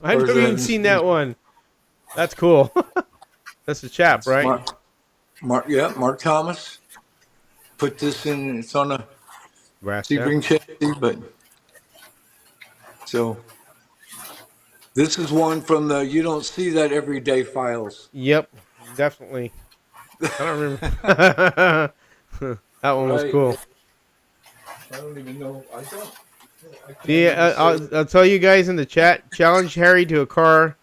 I've never even seen that one. That's cool. That's the chap, right? Mark Thomas put this in. It's on a Brass Sebring chassis, but so this is one from the You Don't See That Everyday files. Yep, definitely. I don't remember. That one was cool. I don't even know. I don't. Yeah, I'll tell you guys in the chat. Challenge Harry to a car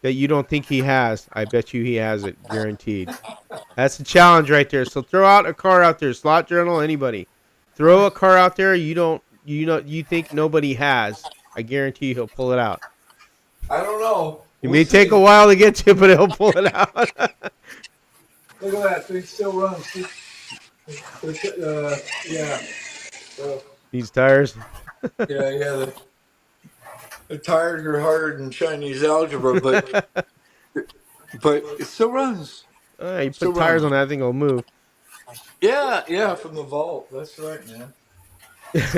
that you don't think he has. I bet you he has it, guaranteed. That's the challenge right there. So throw out a car out there, Slot Journal, anybody. Throw a car out there you think nobody has. I guarantee he'll pull it out. I don't know. It may take a while to get to, but he'll pull it out. Look at that. They still run. Yeah. These tires. Yeah. The tires are harder than Chinese algebra, but it still runs. You put tires on that thing, it'll move. Yeah, from the vault. That's right, man.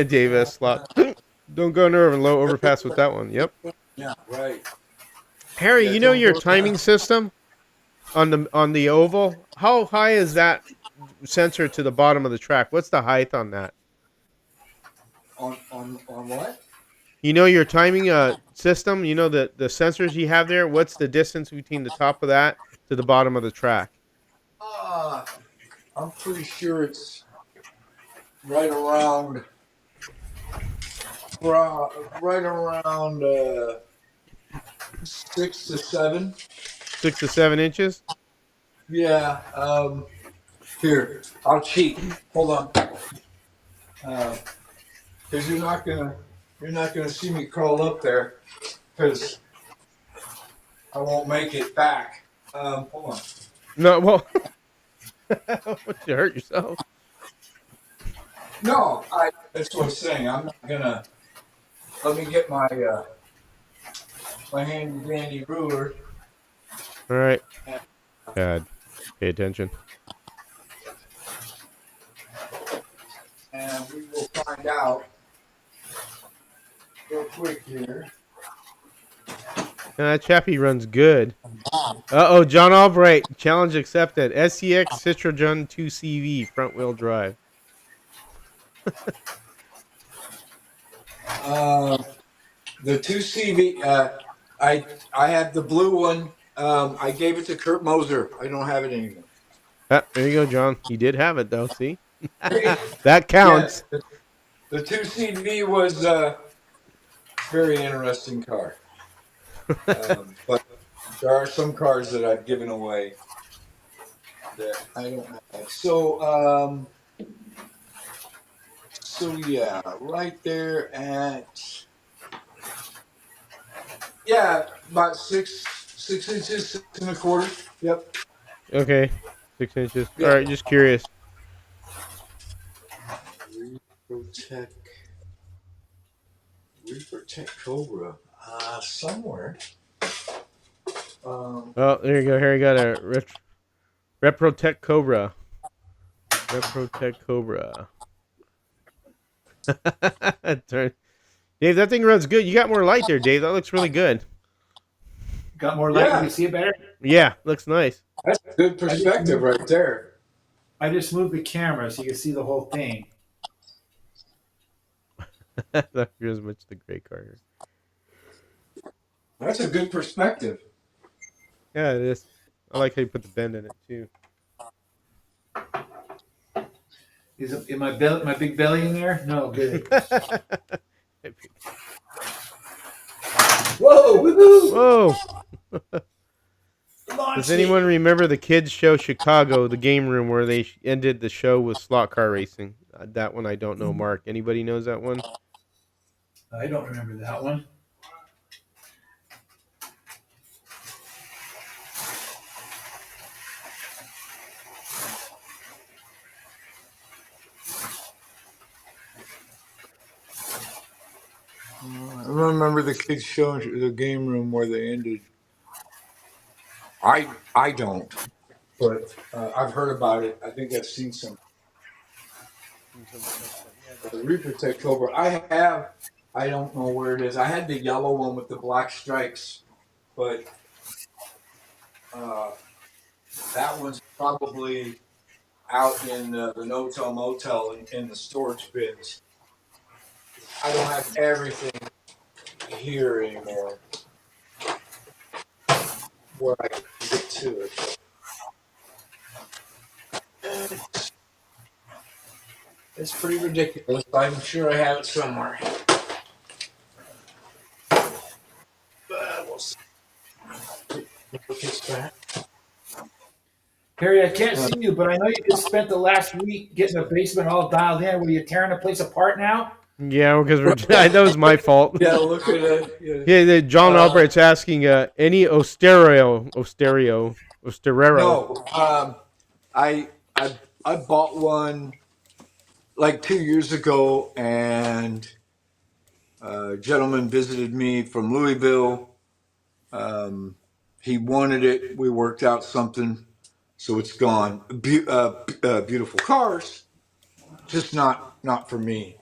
Davis Slot. Don't go nerve and low overpass with that one. Yep. Yeah, right. Harry, Yeah, you know don't your go timing fast. system on the oval? How high is that sensor to the bottom of the track? What's the height on that? On what? You know your timing system? You know the sensors you have there? What's the distance between the top of that to the bottom of the track? I'm pretty sure it's right around 6 to 7. 6 to 7 inches? Yeah. Here, I'll cheat. Hold on. Because you're not gonna see me crawl up there, because I won't make it back. Hold on. No, well, you hurt yourself. No, that's what I'm saying. I'm not gonna. Let me get my my handy dandy ruler. All right. Dad, pay attention. and we will find out real quick here. That Chappie runs good. Uh-oh, John Albright. Challenge accepted. SCX Citroën 2CV front wheel drive. The 2CV, I have the blue one. I gave it to Kurt Moser. I don't have it anymore. Ah, there you go, John. He did have it, though. See? That counts. Yeah, the 2CV was a very interesting car. But there are some cars that I've given away that I don't have. So yeah, right there at about 6 inches, 6 1/4. Yep. Okay. 6 inches. Yeah. All right, just curious. Reprotect Cobra. Somewhere. Oh, there you go. Here you got a Reprotect Cobra. Reprotect Cobra. Dave, that thing runs good. You got more light there, Dave. That looks really good. Got more light? Yeah. You can see it better? Yeah, looks nice. That's a good perspective right there. I just moved the camera so you can see the whole thing. That feels much the gray car here. That's a good perspective. Yeah, it is. I like how you put the bend in it, too. Is my big belly in there? No, good. Whoa! Woo-hoo! Whoa! Does anyone remember the kids show Chicago, the game room where they ended the show with slot car racing? That one I don't know, Mark. Anybody knows that one? I don't remember that one. I remember the kids showing the game room where they ended. I don't, but I've heard about it. I think I've seen some. The Reprotect Cobra. I don't know where it is. I had the yellow one with the black stripes, but that one's probably out in the no-tell motel in the storage bins. I don't have everything here anymore where I can get to it. It's pretty ridiculous. I'm sure I have it somewhere. But we'll see. Look at that. Harry, I can't see you, but I know you just spent the last week getting the basement all dialed in. Were you tearing the place apart now? Yeah, because that was my fault. Yeah, look at it. Yeah, John Albright's asking any Osterero. No, I bought one like 2 years ago, and a gentleman visited me from Louisville. He wanted it. We worked out something, so it's gone. Beautiful cars, just not for me.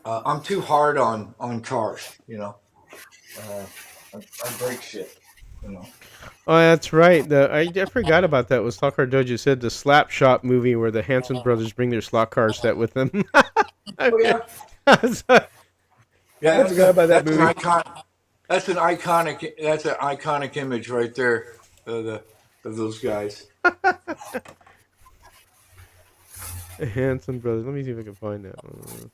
I'm too hard on cars, you know. I break shit, you know. Oh, that's right. I forgot about that. Was Slot Car Dojo said the Slap Shop movie where the Hanson brothers bring their slot car set with them. Oh yeah, yeah. I forgot about that movie. That's an iconic image right there of those guys. The Hanson brothers. Let me see if I can find that one.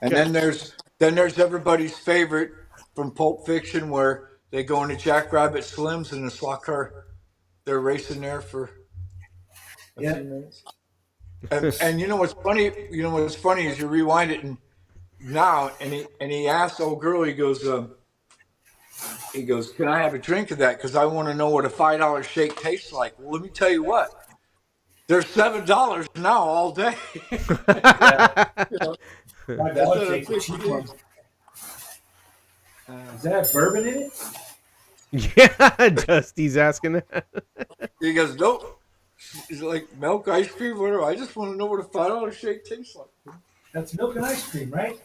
And then there's everybody's favorite from Pulp Fiction where they go into Jackrabbit Slims in a slot car. They're racing there for a few minutes. And you know what's funny? You know what's funny is you rewind it and he asks old girl. He goes, "Can I have a drink of that? Because I want to know what a $5 shake tastes like." Well, let me tell you what. They're $7 now all day. You know, My dog takes a cheap one. Does that have bourbon in it? Yeah, Dusty's asking that. he goes, "Nope." Is it like milk ice cream? Whatever. I just want to know what a $5 shake tastes like. That's milk and ice cream, right?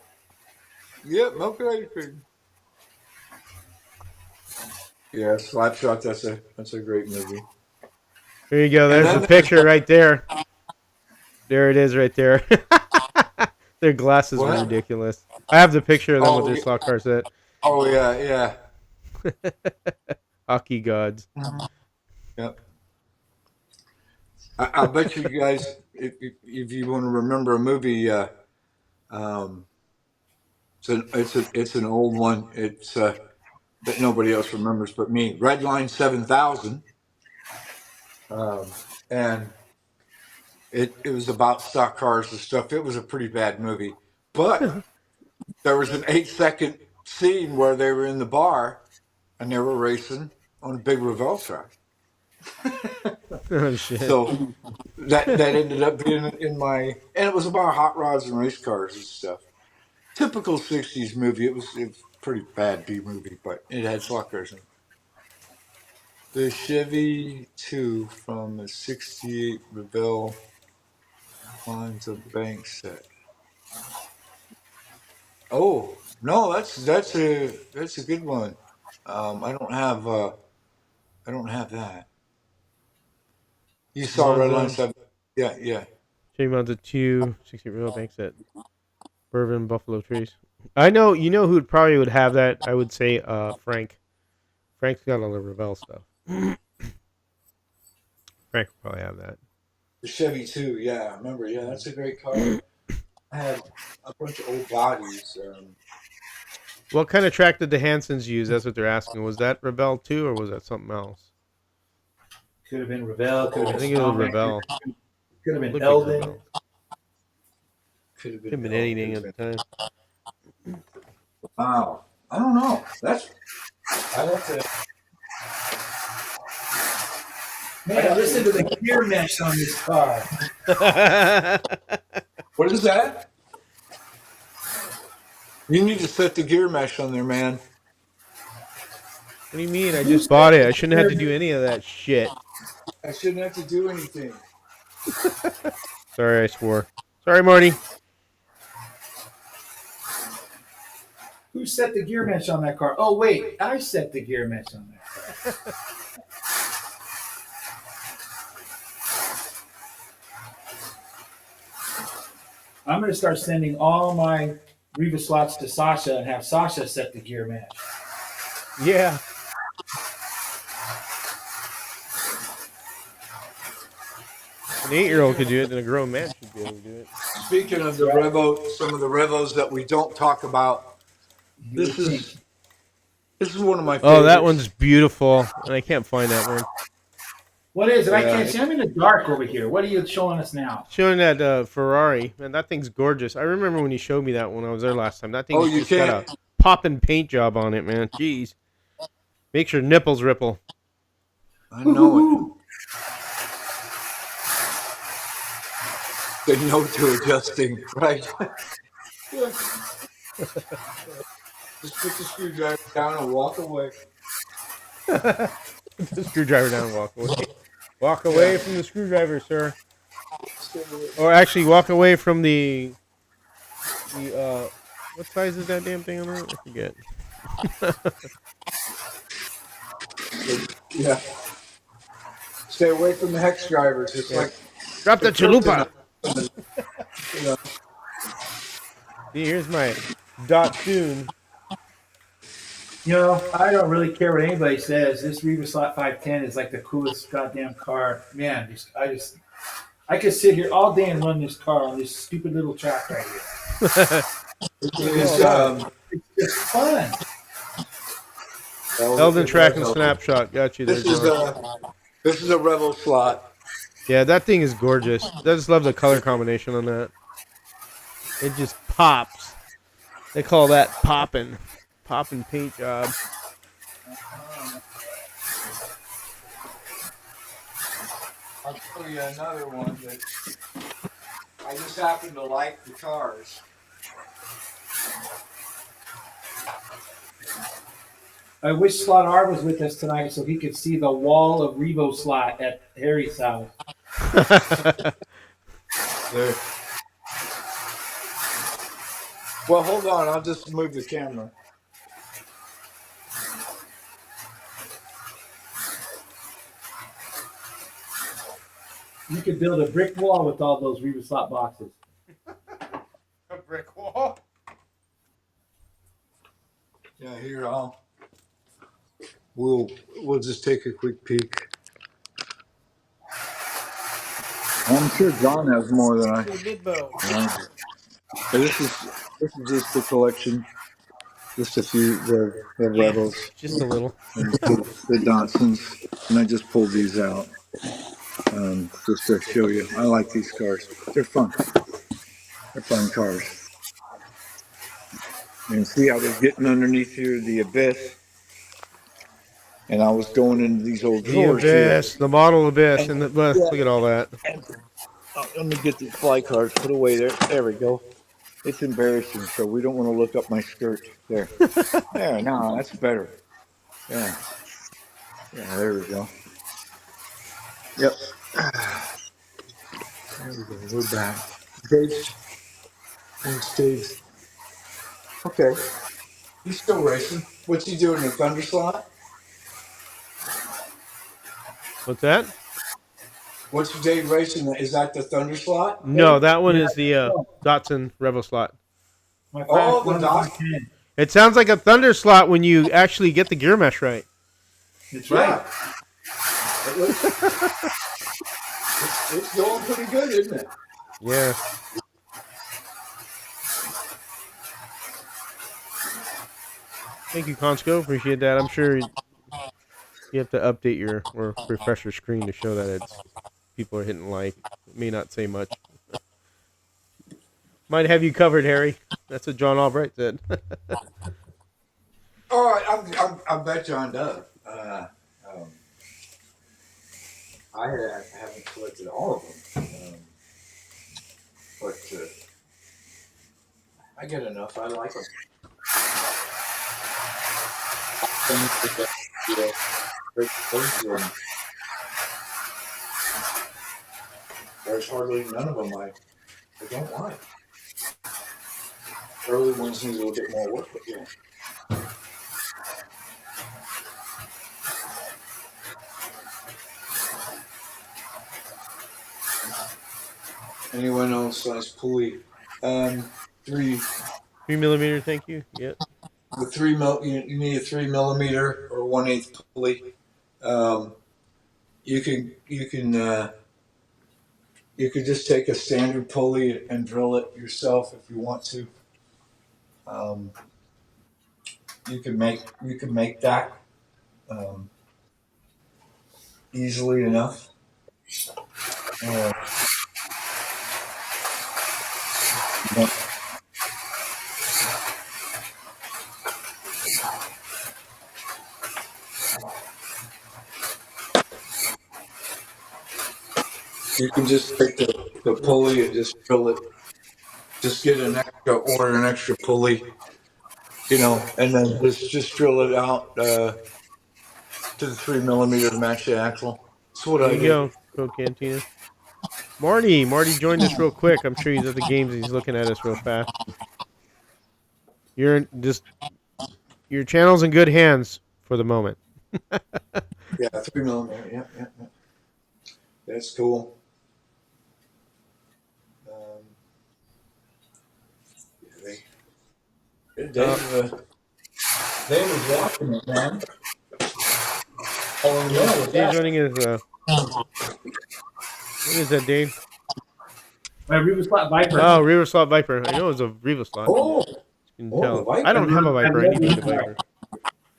Yeah, milk and ice cream. Yeah, Slapshot. That's a great movie. There you go. And There's then the there's picture right there. There it is right there. Their glasses are what? ridiculous. I have the picture of them with Oh, their slot car set. oh yeah, Hockey gods. yeah. I'll bet you guys, if you want to remember a movie, um, it's an old one. It's that nobody else remembers but me. Redline 7000, and it was about stock cars and stuff. It was a pretty bad movie, but there was an 8-second scene where they were in the bar and they were racing on a big Revelle track. Oh shit. So that ended up being in my, and it was about hot rods and race cars and stuff. Typical '60s movie. It was a pretty bad B movie, but it had slot cars in it. The Chevy 2 from the '68 Revelle lines of bank set. Oh no, that's a good one. I don't have that. You saw Redline Mazda. 7? Yeah, yeah. Chevy Mazda 2, 60 real bank set. Bourbon Buffalo Trace. I know. You know who probably would have that? I would say Frank. Frank's got all the Revelle stuff. Frank would probably have that. The Chevy 2, yeah, I remember. Yeah, that's a great car. I had a bunch of old bodies. What kind of track did the Hansons use? That's what they're asking. Was that Revelle 2 or was that something else? Could have been Revelle. Could I have been think it was Stomach. Revelle. Could have been Looked like Eldon. Revelle. Could have Could have been, been anything at the time. wow. I don't know. I have to. Man, listen to the gear mesh on this car. What is that? You need to set the gear mesh on there, man. What do you mean? I just bought it. I shouldn't have to do any of that shit. I shouldn't have to do anything. Sorry, I swore. Sorry, Marty. Who set the gear mesh on that car? Oh, wait. I set the gear mesh on that car. I'm going to start sending all my Reva slots to Sasha and have Sasha set the gear mesh. Yeah. An 8-year-old could do it, then a grown man should be able to do it. Speaking of the some of the Revos that we don't talk about, this is one of my favorites. Oh, that one's beautiful, and I can't find that one. What is it? I Yeah. can't see. I'm in the dark over here. What are you showing us now? Showing that Ferrari, man, that thing's gorgeous. I remember when you showed me that when I was there last time. That thing Oh, you just got can't. a popping paint job on it, man. Jeez, makes your nipples ripple. I know it. Say no to adjusting, right? Just put the screwdriver down and walk away. The screwdriver down and walk away. Walk away from the screwdriver, sir. Or actually, walk away from the what size is that damn thing on there? I forget. Yeah. Stay away from the hex drivers. It's like Drop the chalupa. you know, See, here's my dot tune. You know, I don't really care what anybody says. This Reva Slot 510 is like the coolest goddamn car. Man, I could sit here all day and run this car on this stupid little track right here. It's fun. Eldon Track and Snapshot. Got you there, John. This is a Revelle slot. Yeah, that thing is gorgeous. I just love the color combination on that. It just pops. They call that popping. Popping paint job. I'll show you another one that I just happen to like the cars. I wish Slot R was with us tonight so he could see the wall of Revo Slot at Harry's house. There. Well, hold on. I'll just move the camera. You could build a brick wall with all those Reva slot boxes. A brick wall. Yeah, here we'll just take a quick peek. I'm sure John has more than I. MidMo. This is just the collection. Just a few the Revels Just a little. and the Datsuns, and I just pulled these out just to show you. I like these cars. They're fun. They're fun cars. You can see I was getting underneath here the Abyss, and I was going into these old The drawers Abyss, here. the model Abyss, and look at all that. Let me get these fly cars put away there. There we go. It's embarrassing, so we don't want to look up my skirt. There. There, no, that's better. Yeah. Yeah, there we go. Yep. There we go. We're back. Stage. Stage. Okay. He's still racing. What's he doing in the thunder slot? What's that? What's Dave racing? Is that the thunder slot? No, that one is the Datsun Revelle slot. Oh, the dot. It sounds like a thunder slot when you actually get the gear mesh right. That's right. It's going pretty good, isn't it? Yeah. Thank you, Consco. Appreciate that. I'm sure you have to update your or refresh your screen to show that it's people are hitting like. It may not say much. Might have you covered, Harry. That's what John Albright said. All right, I bet John does. I haven't collected all of them, but I get enough. I like them. There's hardly none of them I don't like. Early ones need a little bit more work, but yeah. Anyone else likes pulley? 3 3mm, thank you. Yep. The 3 mil. You need a 3mm or 1/8 pulley. You could just take a standard pulley and drill it yourself if you want to. You can make that easily enough. You can just take the pulley and just drill it. Just get order an extra pulley, and then just drill it out to the 3mm to match the axle. That's what I do. There you go, Pro Cantina. Marty joined us real quick. I'm sure he's at the games and he's looking at us real fast. Your channel's in good hands for the moment. Yeah, 3mm. Yeah. That's cool. Dave was watching it, man. Oh, yeah. Dave joining us. What is that, Dave? My Reva slot Viper. Oh, Reva slot Viper. I know it was a Reva slot. Oh, you can tell. I don't have a Viper. I need to get a Viper.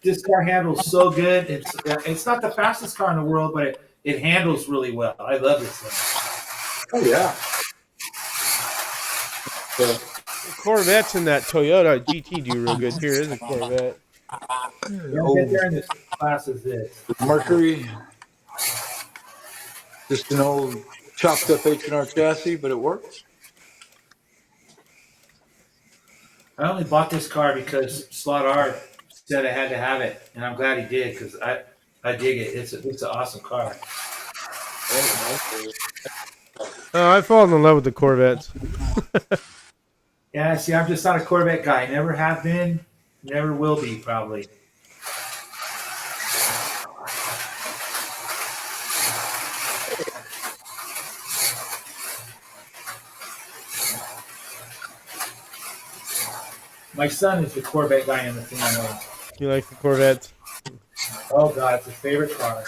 This car handles so good. It's not the fastest car in the world, but it handles really well. I love this thing. Oh yeah. The Corvettes in that Toyota GT do real good. Here is a Corvette. Don't get there in this class as this. Mercury. Just an old chopped up H&R chassis, but it works. I only bought this car because Slot R said I had to have it, and I'm glad he did because I dig it. It's an awesome car. I've fallen in love with the Corvettes. Yeah, see, I'm just not a Corvette guy. Never have been, never will be, probably. My son is the Corvette guy in the family. You like the Corvettes? Oh God, it's his favorite car.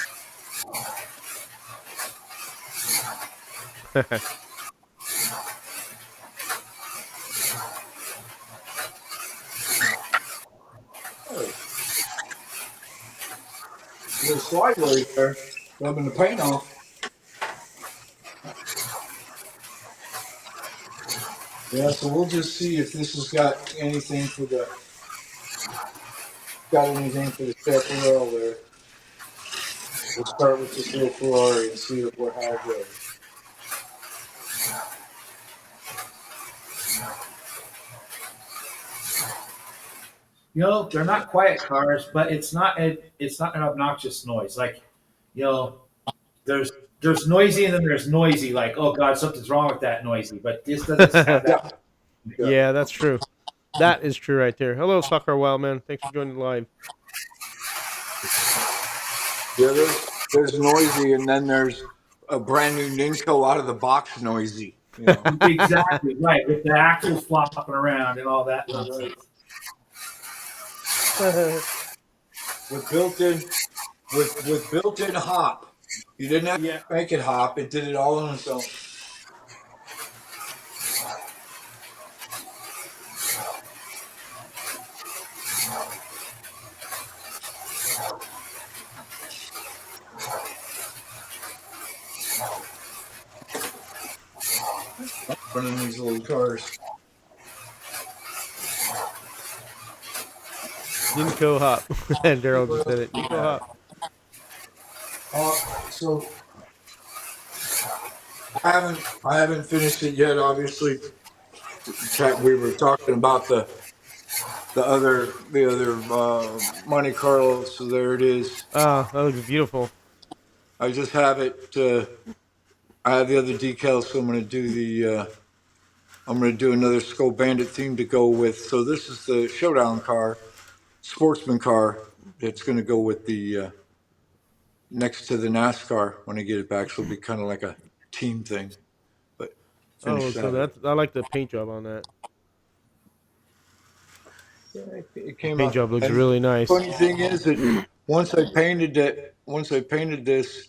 Little slide right there, rubbing the paint off. Yeah, so we'll just see if this has got anything for the chaparral there. We'll start with this little Ferrari and see how it goes. You know, they're not quiet cars, but it's not an obnoxious noise. Like, you know, there's noisy and then there's noisy. Like, oh God, something's wrong with that noisy. But this doesn't have that. Yeah, that's true. That is true right there. Hello, Soccer Wildman. Thanks for joining the live. Yeah, there's noisy, and then there's a brand new Ninko out of the box noisy. You know? Exactly right, with the axles flopping around and all that nonsense. with built-in hop. You didn't have to make it hop. It did it all on its own. Running these little cars. Ninko Hop. And Daryl just said it. Ninko Hop. So I haven't finished it yet. Obviously, we were talking about the other Monte Carlo. So there it is. Ah, that looks beautiful. I just have it. I have the other decals, so I'm going to do another Skull Bandit theme to go with. So this is the showdown car, sportsman car. It's going to go with the next to the NASCAR when I get it back. So it'll be kind of like a team thing. But so I like the paint job on that. Yeah, it came paint out. job looks really nice. Funny thing is that once I painted this,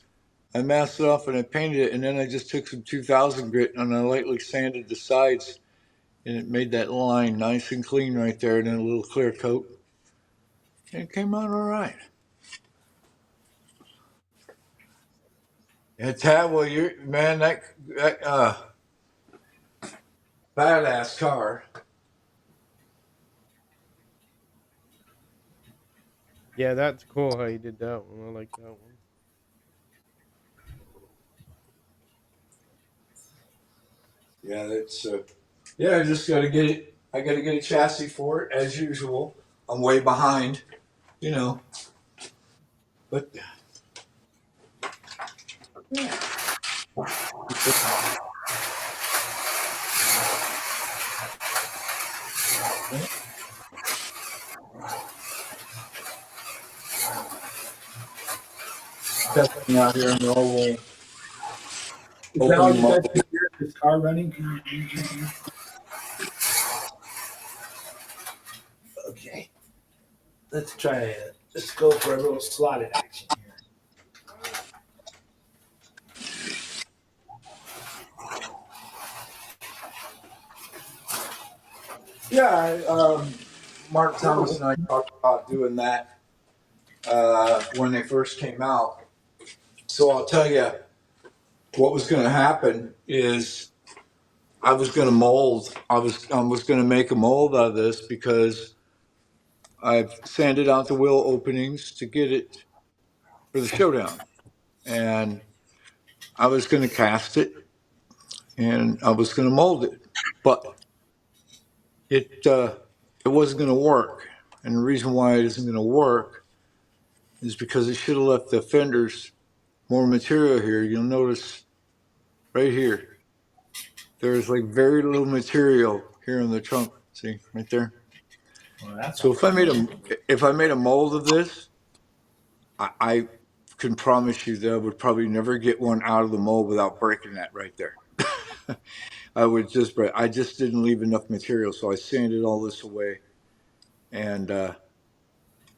I masked it off and I painted it, and then I just took some 2000 grit and I lightly sanded the sides, and it made that line nice and clean right there, and then a little clear coat. And it came out all right. And Tad, well, that badass car. Yeah, that's cool how you did that one. I like that one. Yeah, that's I just got to get it. I got to get a chassis for it as usual. I'm way behind, but yeah. Testing out here in Norway. Is that all you guys can hear? This car running? Okay. Let's try it. Let's go for a little slotted action here. Yeah, Mark Thomas and I talked about doing that when they first came out. So I'll tell you what was going to happen is I was going to mold. I was going to make a mold out of this because I've sanded out the wheel openings to get it for the showdown, and I was going to cast it, and I was going to mold it, but it wasn't going to work. And the reason why it isn't going to work is because it should have left the fenders more material here. You'll notice right here, there's like very little material here in the trunk. See right there. Well, that's So if I made a mold of this, I can promise you that I would probably never get one out of the mold without breaking that right there. I would just break. I just didn't leave enough material, so I sanded all this away, and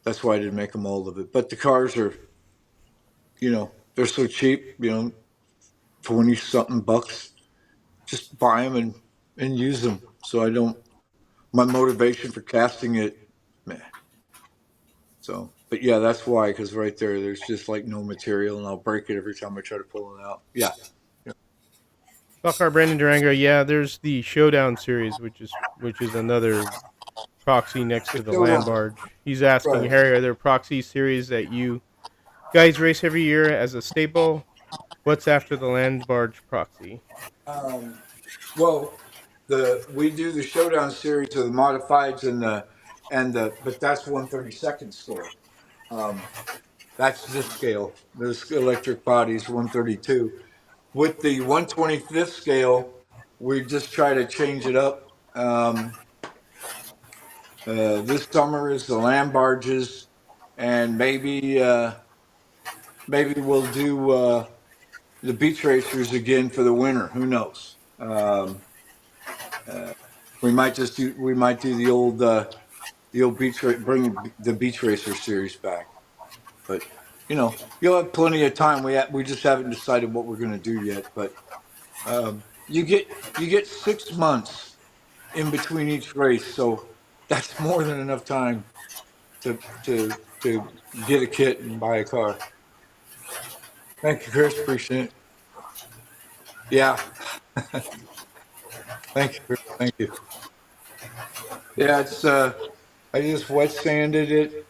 that's why I didn't make a mold of it. But the cars are, they're so cheap. 20 something bucks. Just buy them and use them. So I don't. My motivation for casting it, man. So, but yeah, that's why. Because right there's just like no material, and I'll break it every time I try to pull it out. Yeah. Stock car Brandon Durango. Yeah, there's the Showdown series, which is another proxy next to the land barge. He's asking, Right. Harry, are there proxy series that you guys race every year as a staple? What's after the land barge proxy? Well, we do the showdown series of the modifieds and the but that's 132nd scale. Um, that's this scale. This electric bodies 132. With the 125th scale, we just try to change it up. This summer is the land barges, and maybe we'll do the beach racers again for the winter. Who knows? We might do the old bring the beach racer series back. But you'll have plenty of time. We just haven't decided what we're going to do yet. But you get 6 months in between each race, so that's more than enough time to get a kit and buy a car. Thank you, Chris. Appreciate it. Yeah, thank you, Chris. Thank you. Yeah, it's I just wet sanded it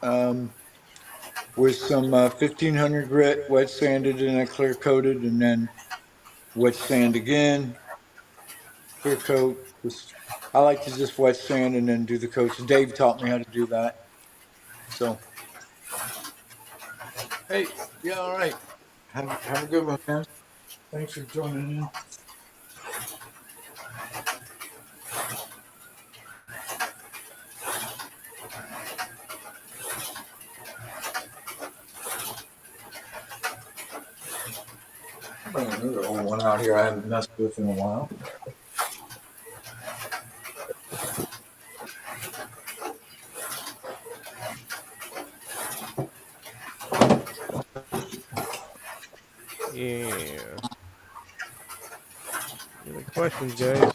with some 1500 grit, wet sanded and I clear coated, and then wet sand again, clear coat. I like to just wet sand and then do the coats. Dave taught me how to do that. So, hey, yeah, all right. Have a good one, man. Thanks for joining in. Bring another old one out here I haven't messed with in a while. Yeah. Any other questions, guys?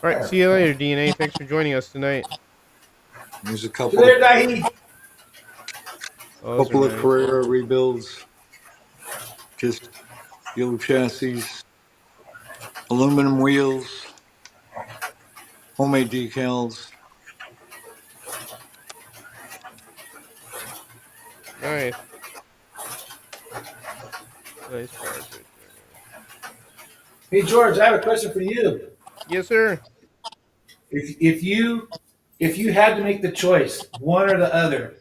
All right. See you later, DNA. Thanks for joining us tonight. There's a You there, Dahi? Oh, those are couple of nice. Carrera rebuilds, just the old chassis, aluminum wheels, homemade decals. Nice. Nice cars right there, man. Hey, George, I have a question for you. Yes, sir. If you had to make the choice, one or the other,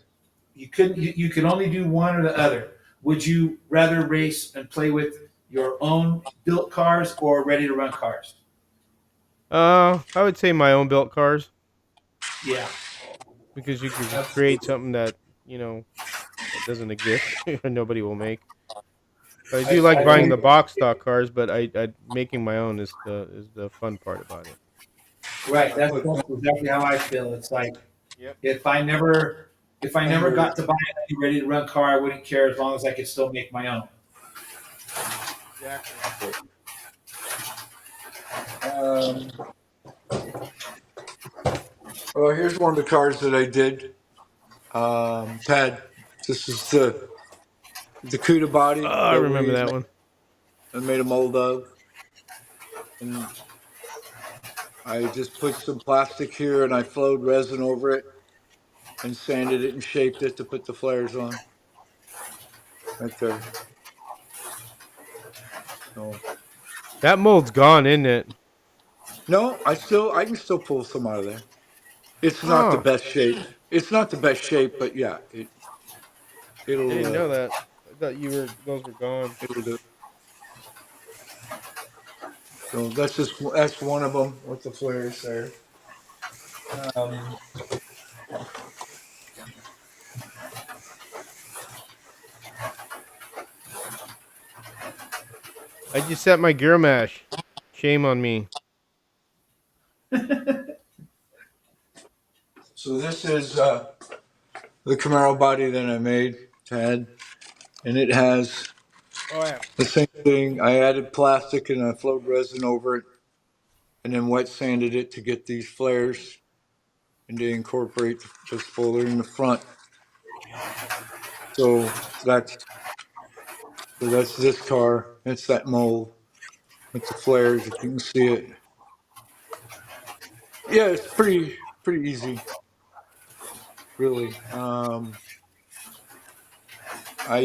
you could only do one or the other. Would you rather race and play with your own built cars or ready to run cars? I would say my own built cars Yeah. because you can create something that that doesn't exist and nobody will make. But I do like I buying think the box stock cars, but I making my own is the fun part about it. right. That's exactly how I feel. It's like Yep. if I never got to buy a ready to run car, I wouldn't care as long as I could still make my own. Exactly. Um, well, here's one of the cars that I did. Ted, this is the CUDA Oh, body I that remember that one. I made a mold of, and I just put some plastic here and I flowed resin over it and sanded it and shaped it to put the flares on. Right there. So, That mold's gone, isn't it? no, I can still pull some out of there. It's not the Oh, best shape. It's not the best shape, but yeah, I it'll didn't know that. I thought those were gone. it'll do. So that's one of them with the flares there. Um, I just set my gear mash. Shame on me. so this is the Camaro body that I made, Tad, and it has Oh yeah. the same thing. I added plastic and I flowed resin over it, and then wet sanded it to get these flares and to incorporate the spoiler in the front. So that's this car. It's that mold with the flares, if you can see it. Yeah, it's pretty easy, really. I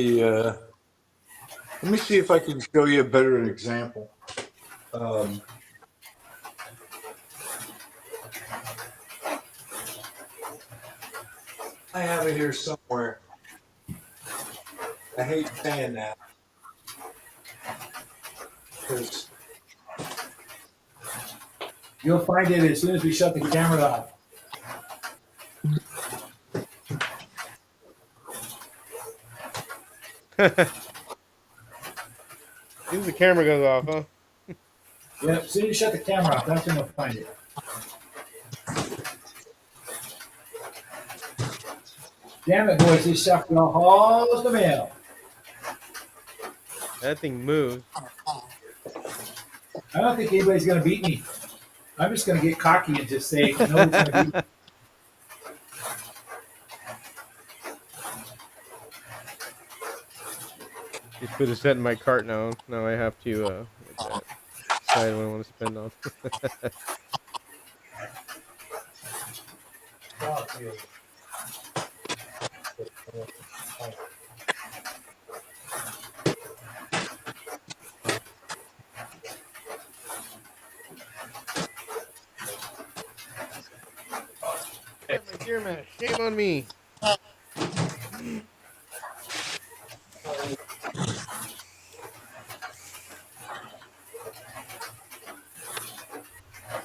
let me see if I can show you a better example. Um, I have it here somewhere. I hate saying that because You'll find it as soon as we shut the camera off. As soon as the camera goes off, huh? Yeah, as soon as you shut the camera off, that's when you'll find it. Damn it, boys, this sucked your halls the mail. That thing moves. I don't think anybody's going to beat me. I'm just going to get cocky and just say, nobody's going to beat me. Just put a set in my cart now. Now I have to decide what I want to spend on. Set my gear mash. Shame on me.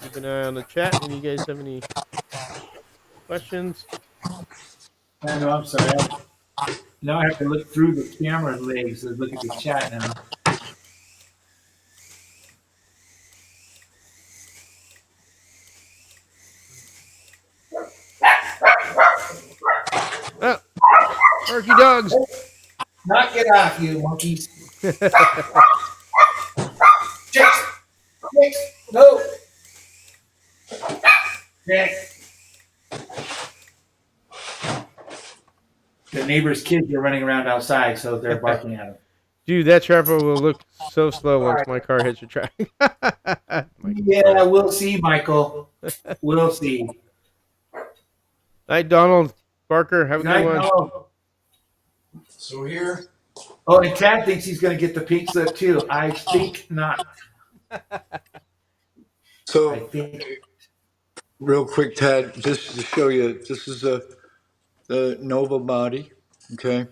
Keep an eye on the chat. When you guys have any questions? I know, I'm sorry. Now I have to look through the camera legs to look at the chat now. Ah, Marky dogs. Knock it off, you monkeys. Chicks! Chicks! No! Chicks! The neighbor's kids are running around outside, so they're barking at him. Dude, that trapper will look so slow once my car hits your track. Yeah, we'll see, Michael. We'll see. Night, Donald. Barker, have a good one. Michael. so here. Oh, and Tad thinks he's going to get the pink slip too. I think not. I So think. real quick, Tad, just to show you, this is the Nova body. Okay,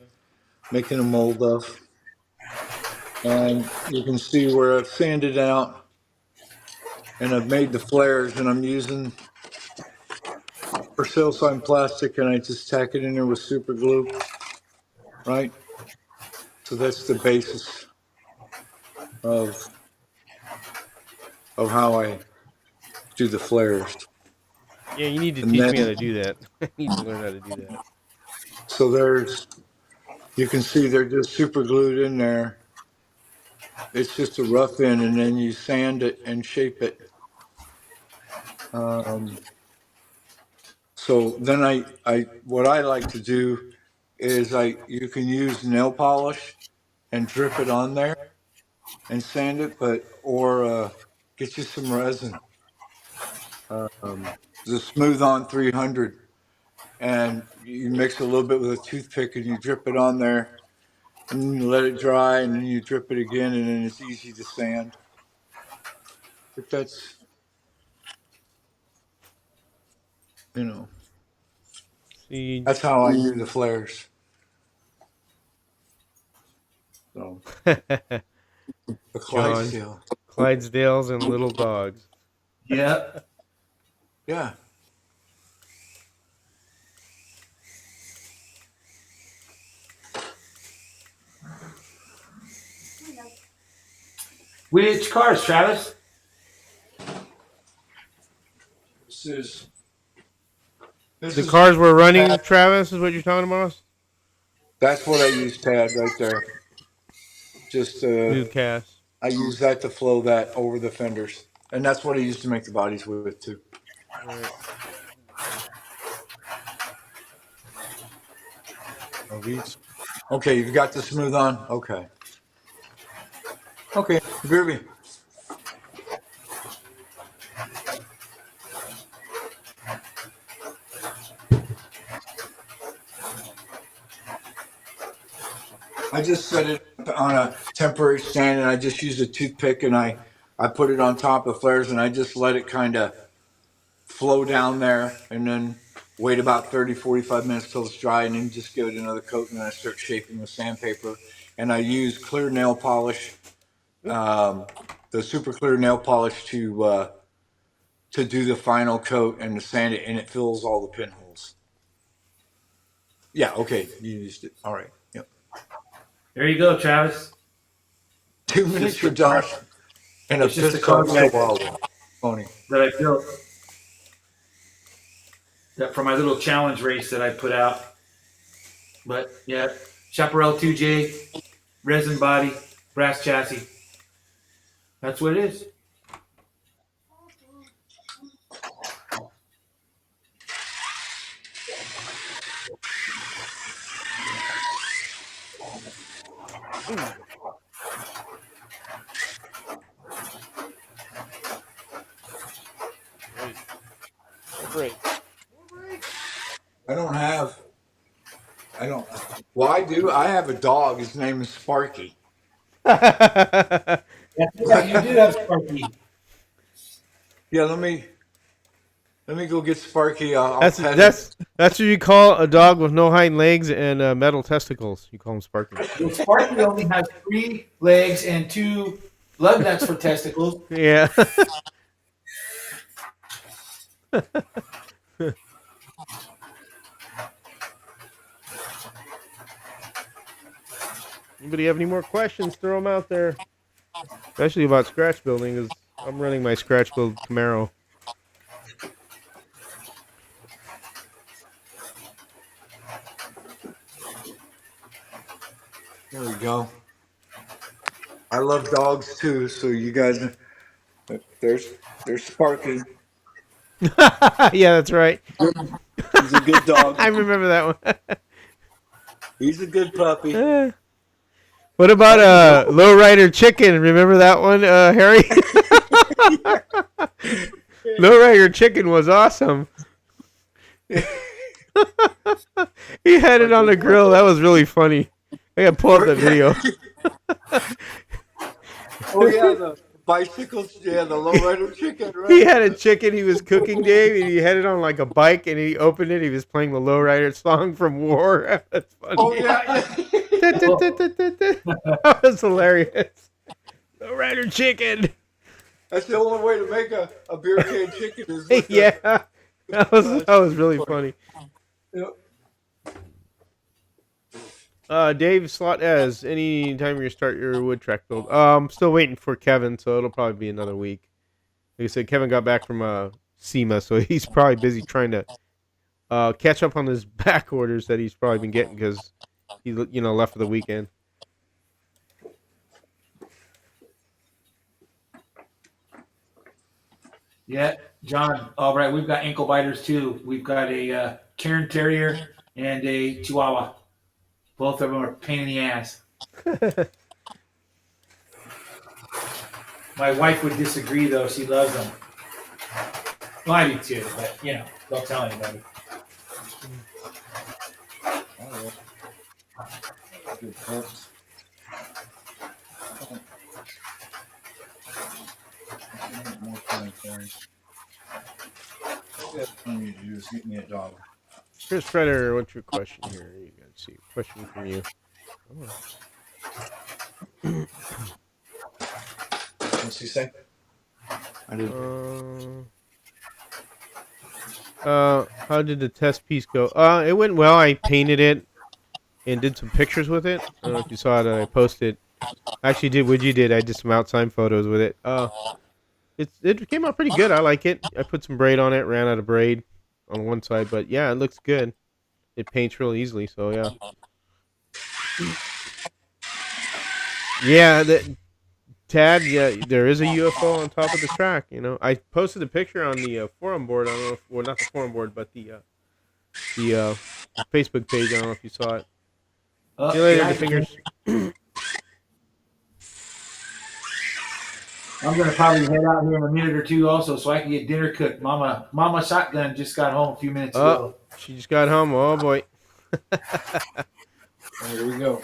making a mold of, and you can see where I've sanded out, and I've made the flares, and I'm using for sale sign plastic, and I just tack it in there with super glue, right? So that's the basis of how I do the flares. Yeah, you need to And teach then, me how to do that. I need to learn how to do that. so you can see they're just super glued in there. It's just a rough end, and then you sand it and shape it. So then what I like to do is you can use nail polish and drip it on there and sand it, or get you some resin, the Smooth On 300, and you mix a little bit with a toothpick and you drip it on there, and then you let it dry, and then you drip it again, and then it's easy to sand. But that's, See, that's how I do the flares. So the John, Clydesdale. Clydesdales and little dogs. Yeah. Yeah. Which cars, Travis? This The is cars we're running, Tad. Travis, is what you're talking about? That's what I use, Tad, right there. Just Smooth cast. I use that to flow that over the fenders, and that's what I use to make the bodies with too. Right. Are these? Okay, you've got the smooth on. Okay. Okay, groovy. I just set it on a temporary stand, and I just used a toothpick, and I put it on top of flares, and I just let it kind of flow down there, and then wait about 30, 45 minutes till it's dry, and then just give it another coat, and then I start shaping with sandpaper. And I use clear nail polish, the super clear nail polish to do the final coat and to sand it, and it fills all the pinholes. Yeah, okay, you used it. All right. Yep. There you go, Travis. 2 minutes, you're done. And a It's just a pissed car off pony. that I built that for my little challenge race that I put out. But yeah, Chaparral 2J, resin body, brass chassis. That's what it is. Great. I don't. Well, I do. I have a dog. His name is Sparky. Yeah, you do have Sparky. Yeah, let me go get Sparky. I'll That's pet him. that's what you call a dog with no hind legs and metal testicles. You call him Sparky. Well, Sparky only has 3 legs and 2 lug nuts for testicles. Yeah. Anybody have any more questions? Throw them out there. Especially about scratch building, because I'm running my scratch build Camaro. There we go. I love dogs too, so you guys. There's Sparky. Yeah, that's right. He's a good dog. I remember that one. He's a good puppy. What about Lowrider Chicken? Remember that one, Harry? Lowrider Chicken was awesome. He had it on the grill. That was really funny. I gotta pull up that video. Oh yeah, the bicycles. Yeah, the lowrider chicken. Right? He had a chicken he was cooking, Dave, and he had it on like a bike, and he opened it. He was playing the Lowrider song from War. That's funny. Oh yeah. That was hilarious. Lowrider Chicken. That's the only way to make a beer can chicken is with Yeah, that was really funny. Yep. Dave Slot as any time you start your wood track build. I'm still waiting for Kevin, so it'll probably be another week. Like I said, Kevin got back from SEMA, so he's probably busy trying to catch up on his back orders that he's probably been getting because he left for the weekend. Yeah, John. All right, we've got ankle biters too. We've got a Cairn Terrier and a Chihuahua. Both of them are a pain in the ass. My wife would disagree, though. She loves them. Well, I do too, but don't tell anybody. Good pups. More fun things. All I need to do is get me a dog. Chris Predator, what's your question here? You got to see a question from you. What's he say? I didn't. How did the test piece go? It went well. I painted it and did some pictures with it. I don't know if you saw it. I posted. I actually did what you did. I did some outside photos with it. It came out pretty good. I like it. I put some braid on it. Ran out of braid on one side, but yeah, it looks good. It paints real easily. So yeah. Yeah, Tad, yeah, there is a UFO on top of the track. You know, I posted a picture on the forum board. I don't know if, well, not the forum board, but the Facebook page. I don't know if you saw it. See you later, Yeah, the fingers. I'm gonna probably head out here in a minute or two also, so I can get dinner cooked. Mama Shotgun just got home a few minutes Oh, ago. she just got home. Oh boy. Here we go.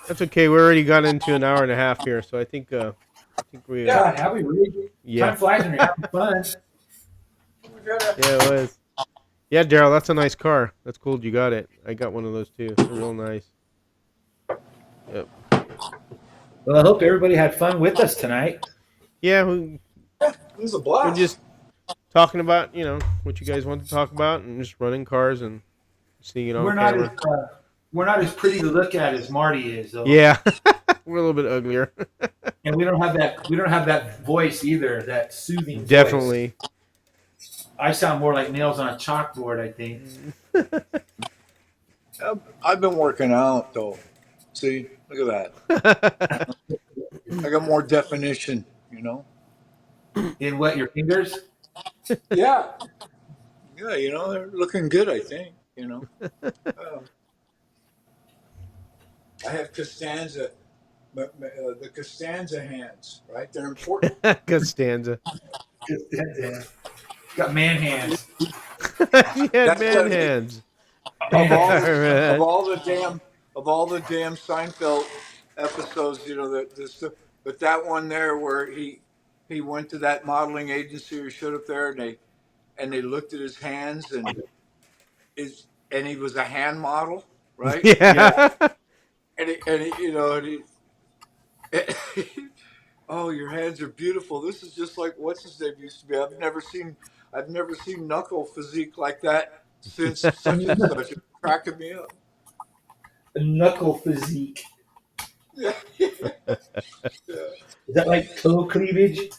That's okay. We already got into an hour and a half here, so I think we. Yeah, have we really? Yeah. Time flies when you're having fun. Yeah, it was. Yeah, Daryl, that's a nice car. That's cool. You got it. I got one of those too. They're real nice. Yep. Well, I hope everybody had fun with us tonight. Yeah, It was a we're blast. just talking about what you guys want to talk about and just running cars and seeing it on camera. We're not as pretty to look at as Marty is, though. Yeah, we're a little bit uglier. And we don't have that voice either, that soothing voice. Definitely. I sound more like nails on a chalkboard, I think. I've been working out though. See, look at that. I got more definition. In what, your fingers? Yeah. Yeah. They're looking good. I think. I have Costanza, the Costanza hands. Right, they're important. Costanza. Got man hands. She had That's man what- hands. Of all the damn Seinfeld episodes, but that one there where he went to that modeling agency or showed up there and they looked at his hands and he was a hand model, right? Yeah. Oh, your hands are beautiful. This is just like what's his name used to be. I've never seen knuckle physique like that since such and such. It's cracking me up. A knuckle physique. Yeah. Is that like toe cleavage?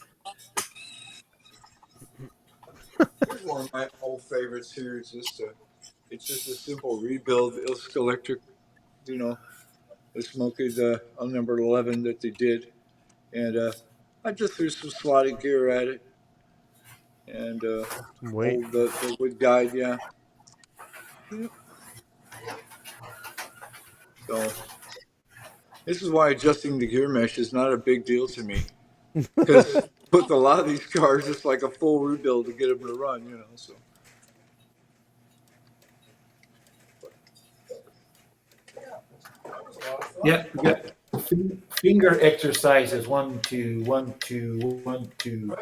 Here's one of my old favorites here. It's just a simple rebuild. Ilsk Electric, the Smokey, on number 11 that they did. And I just threw some slotted gear at it. And Wait. the wood guide, yeah. So this is why adjusting the gear mesh is not a big deal to me. Because with a lot of these cars, it's like a full rebuild to get them to run, so. Yep. We got finger exercises. 1, 2, 1, 2, 1, 2.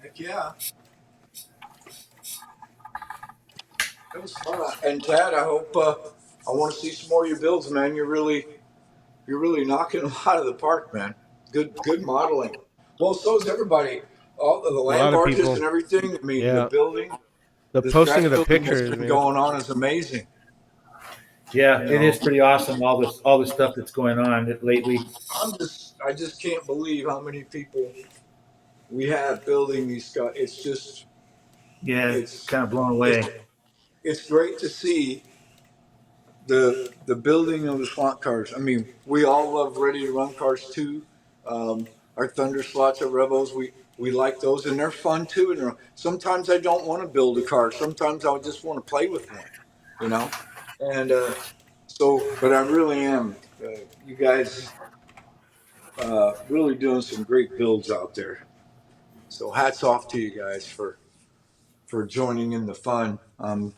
Heck yeah. It was fun. And Tad, I hope I want to see some more of your builds, man. You're really knocking them out of the park, man. Good modeling. Well, so is everybody. All the land of barges people. and everything. I mean, Yeah. the building. The this posting track of the building pictures, that's been man. going on is amazing. Yeah, it is pretty awesome. All the stuff that's going on lately. I just can't believe how many people we have building these guys. It's just. Yeah, it's kind of blown away. It's great to see the building of the slot cars. I mean, we all love ready to run cars too. Our Thunder slots at Revels, we like those, and they're fun too. And sometimes I don't want to build a car. Sometimes I just want to play with one, And but I really am. You guys really doing some great builds out there. So hats off to you guys for joining in the fun. I'm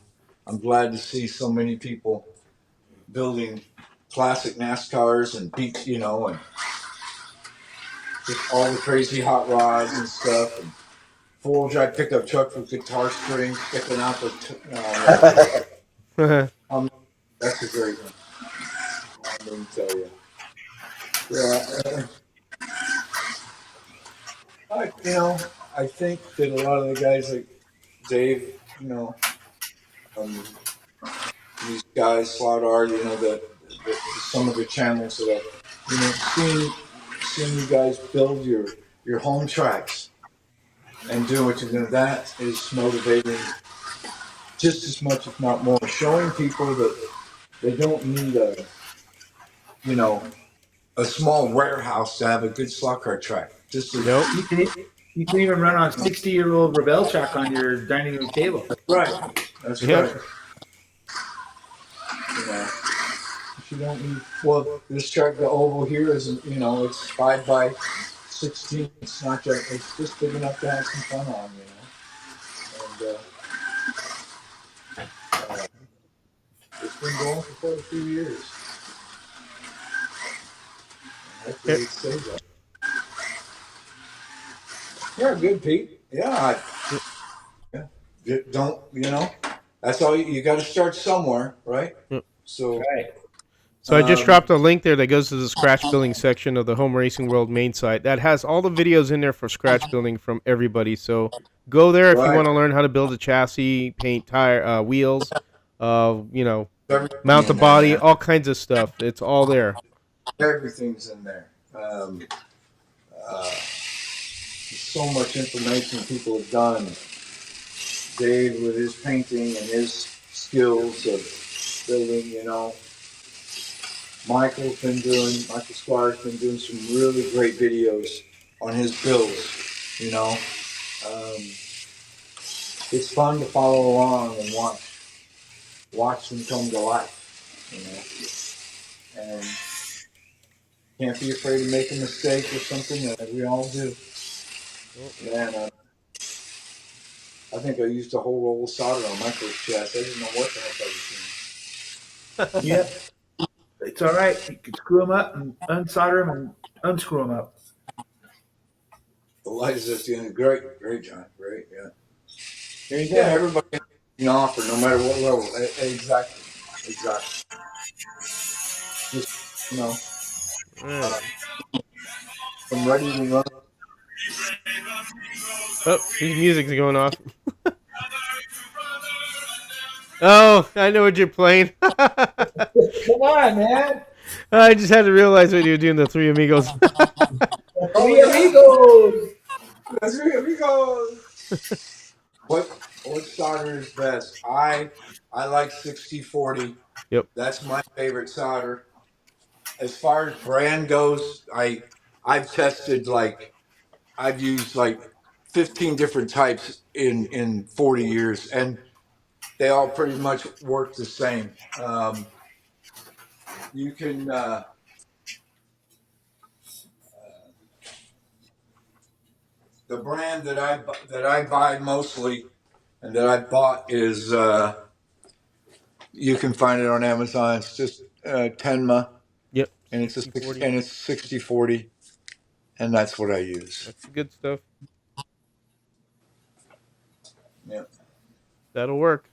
glad to see so many people building classic NASCARs and and just all the crazy hot rods and stuff. And 4-wheel drive pickup truck with guitar strings sticking out the. That's a great one. Let me tell you. Yeah, I think that a lot of the guys like Dave, um, these guys, Slaughter, some of the channels that seeing you guys build your home tracks and doing what you're doing, that is motivating just as much, if not more. Showing people that they don't need a small warehouse to have a good slot car track. Just as, Nope. You can even run on 60-year-old Revelle Track on your dining room table. right. That's Yep. right. If you don't need, well, this track, the oval here is, it's 5x16. It's not just, it's just big enough to have some fun on, And it's been going for quite a few years. Hopefully it stays that. Yeah, good, Pete. Yeah, don't, that's all you got to start somewhere, right? Yep. So, Right. So I just dropped a link there that goes to the scratch building section of the Home Racing World main site. That has all the videos in there for scratch building from everybody. So go there if you want to learn how to build a chassis, paint tire, wheels, mount the body, all kinds of stuff. It's all there. Everything's in there. So much information people have done. Dave with his painting and his skills of building, Michael Squire's been doing some really great videos on his builds, it's fun to follow along and watch them come to life, and can't be afraid to make a mistake or something that we all do. Man, I think I used a whole roll of solder on my first chest. I didn't know what the heck I was doing. Yep. It's all right. You can screw them up and unsolder them and unscrew them up. The light is at the end. Great, John. Great, yeah. There you go. Yeah, everybody can offer, no matter what level. Exactly. Just, I'm ready to run. Oh, his music's going off. Oh, I know what you're playing. Come on, man. I just had to realize what you were doing, the Three Amigos. Three Amigos. Three Amigos. What solder is best? I like 60/40. Yep. That's my favorite solder. As far as brand goes, I've tested I've used 15 different types in 40 years, and they all pretty much work the same. You can the brand that I buy mostly and that I bought is you can find it on Amazon. It's just Tenma. Yep. And it's 60/40, and that's what I use. That's the good stuff. Yeah. That'll work.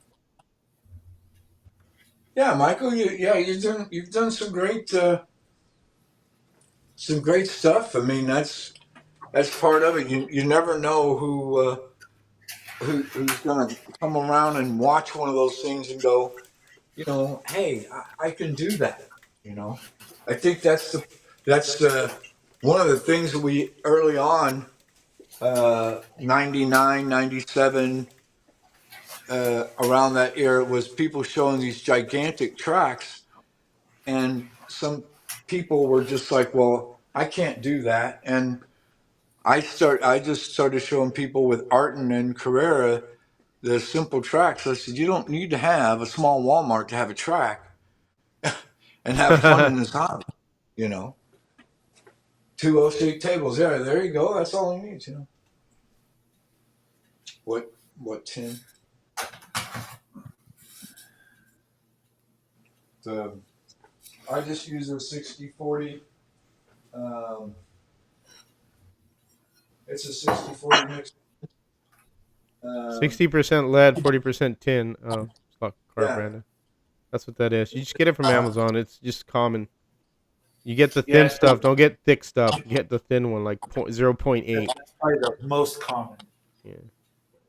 Yeah, Michael. You've done some great stuff. I mean, that's part of it. You never know who's going to come around and watch one of those things and go, hey, I can do that. I think that's one of the things that we early on, 99, 97, around that era, was people showing these gigantic tracks, and some people were just like, well, I can't do that. And I just started showing people with Arton and Carrera the simple tracks. I said, you don't need to have a small Walmart to have a track and have fun in this hobby, 206 tables. Yeah, there you go. That's all he needs, What 10? I just use a 60/40. It's a 60/40 mix. Um, 60% lead, 40% tin. Stock car yeah. branded. That's what that is. You just get it from Amazon. It's just common. You get the Yeah, thin stuff. Don't get thick stuff. Get the thin one, like 0.8. that's probably the most common. Yeah. If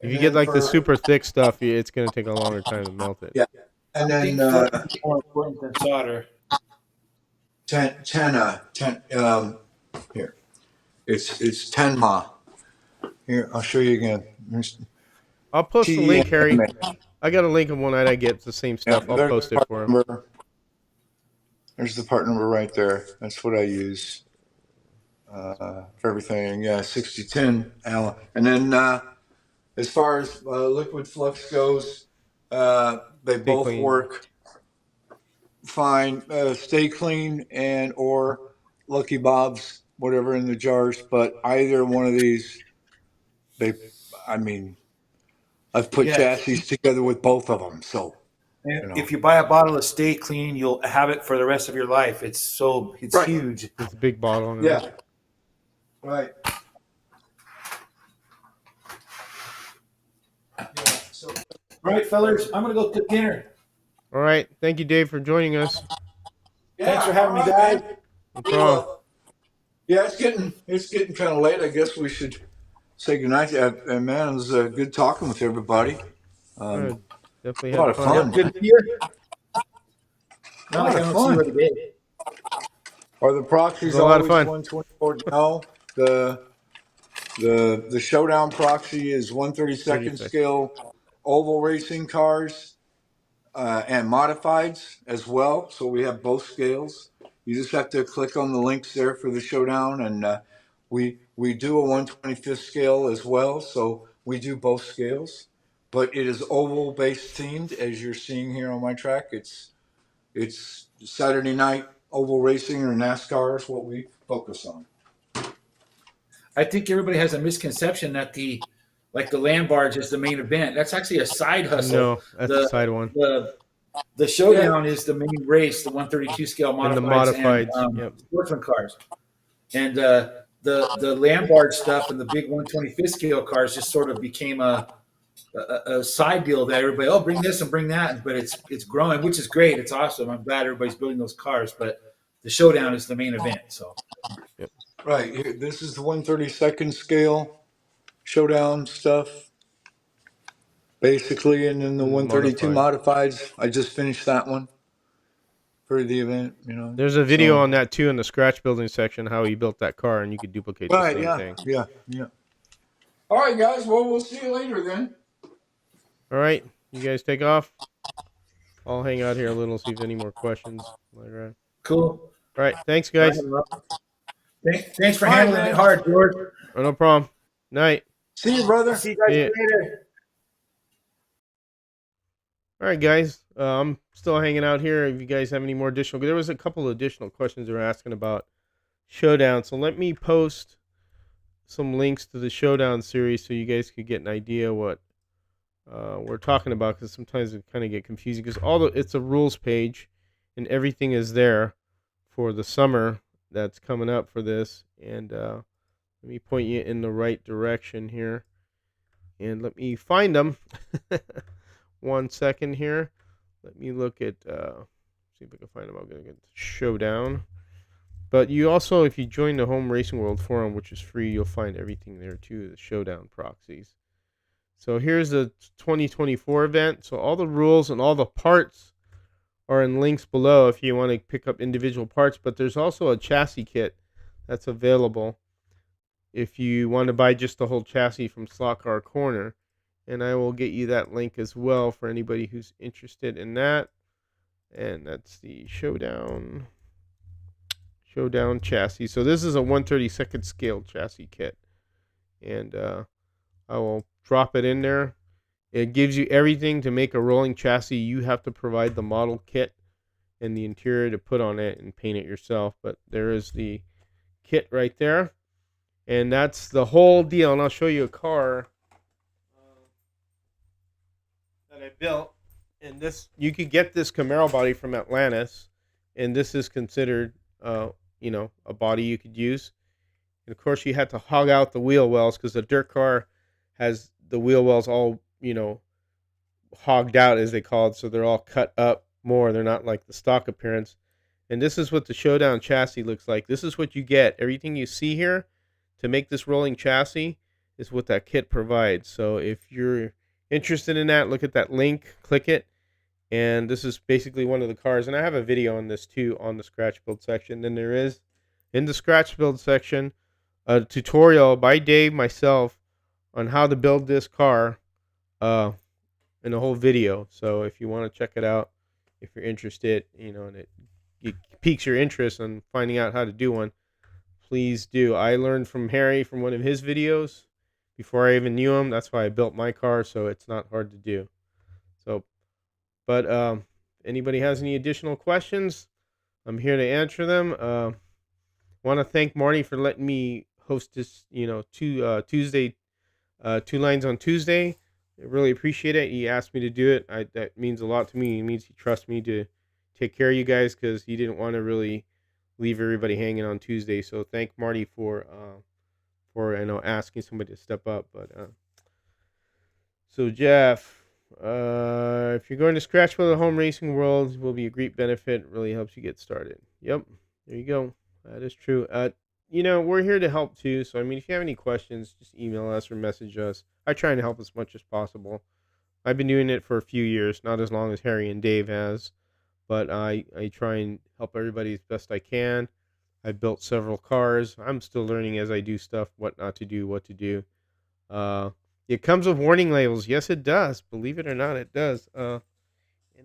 And you get then like the for super thick stuff, it's gonna take a longer time to melt it. yeah, and I think then flux is more important than solder. 10 here. It's 10 ma. Here, I'll show you again. There's I'll post the link, Harry. TEMA. I got a link of one that I get. It's the same Yeah, stuff. I'll there's post the it part for him. number. There's the part number right there. That's what I use for everything. Yeah, 6010 Allen. And then as far as liquid flux goes, they Stay both clean. work fine. Stay clean and or Lucky Bob's, whatever in the jars. But either one of these, they, I mean, I've put Yeah. chassis together with both of them. So, you And know. if you buy a bottle of Stay Clean, you'll have it for the rest of your life. It's Right. huge. It's a big bottle. Yeah. Right. Yeah. So, All right, fellas, I'm gonna go cook dinner. All right. Thank you, Dave, for joining us. Thanks for having me, all guys. man. No problem. Yeah, it's getting kind of late. I guess we should say goodnight. And man, it was good talking with everybody. Good. Definitely A lot had of fun. fun. Good to see you. A Not lot like I of don't see you fun. every day. Are the proxies It was a lot always of fun. 124? No. The showdown proxy is 132nd 36. scale oval racing cars and modifieds as well. So we have both scales. You just have to click on the links there for the showdown, and we do a 125th scale as well. So we do both scales, but it is oval based themed, as you're seeing here on my track. It's Saturday night oval racing or NASCAR is what we focus on. I think everybody has a misconception that the land barge is the main event. That's actually a side hustle. No, that's the The side one. the showdown is the main race, the 132 scale And the modifieds and modifieds. Yep. sportsman cars. And the land barge stuff and the big 125th scale cars just sort of became a side deal that everybody, oh, bring this and bring that. But it's growing, which is great. It's awesome. I'm glad everybody's building those cars. But the showdown is the main event. So Right. Here, this is the 132nd scale showdown stuff, basically, and then the 132 Modified. modifieds. I just finished that one for the event. There's a video So on that too in the scratch building section how he built that car, and you could duplicate the right. same Yeah. thing. Yeah. All right, guys. Well, we'll see you later then. All right, you guys take off. I'll hang out here a little, see if any more questions. All right. cool. All right. Thanks, guys. Thanks for All right, handling man. it hard, George. Oh, no problem. Night. See you, brother. See you guys See ya. later. All right, guys. I'm still hanging out here. If you guys have any more additional, there was a couple of additional questions they were asking about Showdown. So let me post some links to the Showdown series so you guys could get an idea what we're talking about, because sometimes it kind of get confusing because it's a rules page and everything is there for the summer that's coming up for this. And let me point you in the right direction here, and let me find them. 1 second here. Let me look at see if I can find them. I'm gonna get Showdown. But you also, if you join the Home Racing World forum, which is free, you'll find everything there too, the Showdown proxies. So here's the 2024 event. So all the rules and all the parts are in links below if you want to pick up individual parts. But there's also a chassis kit that's available if you want to buy just the whole chassis from Slot Car Corner. And I will get you that link as well for anybody who's interested in that. And that's the Showdown chassis. So this is a 132nd scale chassis kit. And I will drop it in there. It gives you everything to make a rolling chassis. You have to provide the model kit and the interior to put on it and paint it yourself. But there is the kit right there. And that's the whole deal. And I'll show you a car that I built. And this, you could get this Camaro body from Atlantis. And this is considered, a body you could use. And of course, you had to hog out the wheel wells because the dirt car has the wheel wells all, hogged out, as they call it, so they're all cut up more. They're not like the stock appearance. And this is what the Showdown chassis looks like. This is what you get. Everything you see here to make this rolling chassis is what that kit provides. So if you're interested in that, look at that link, click it. And this is basically one of the cars. And I have a video on this too on the scratch build section. Then there is, in the scratch build section, a tutorial by Dave, myself, on how to build this car in a whole video. So if you want to check it out, if you're interested, and it piques your interest in finding out how to do one, please do. I learned from Harry from one of his videos before I even knew him. That's why I built my car, so it's not hard to do. So, but anybody has any additional questions, I'm here to answer them. Want to thank Marty for letting me host this, Tuesday, two lines on Tuesday. I really appreciate it. He asked me to do it. That means a lot to me. It means he trusts me to take care of you guys, because he didn't want to really leave everybody hanging on Tuesday. So thank Marty for asking somebody to step up. But so Jeff, if you're going to scratch for the home racing world, it will be a great benefit. It really helps you get started. Yep, there you go. That is true. We're here to help too. So, if you have any questions, just email us or message us. I try and help as much as possible. I've been doing it for a few years, not as long as Harry and Dave has, but I try and help everybody as best I can. I built several cars. I'm still learning as I do stuff, what not to do, what to do. It comes with warning labels. Yes, it does. Believe it or not, it does. And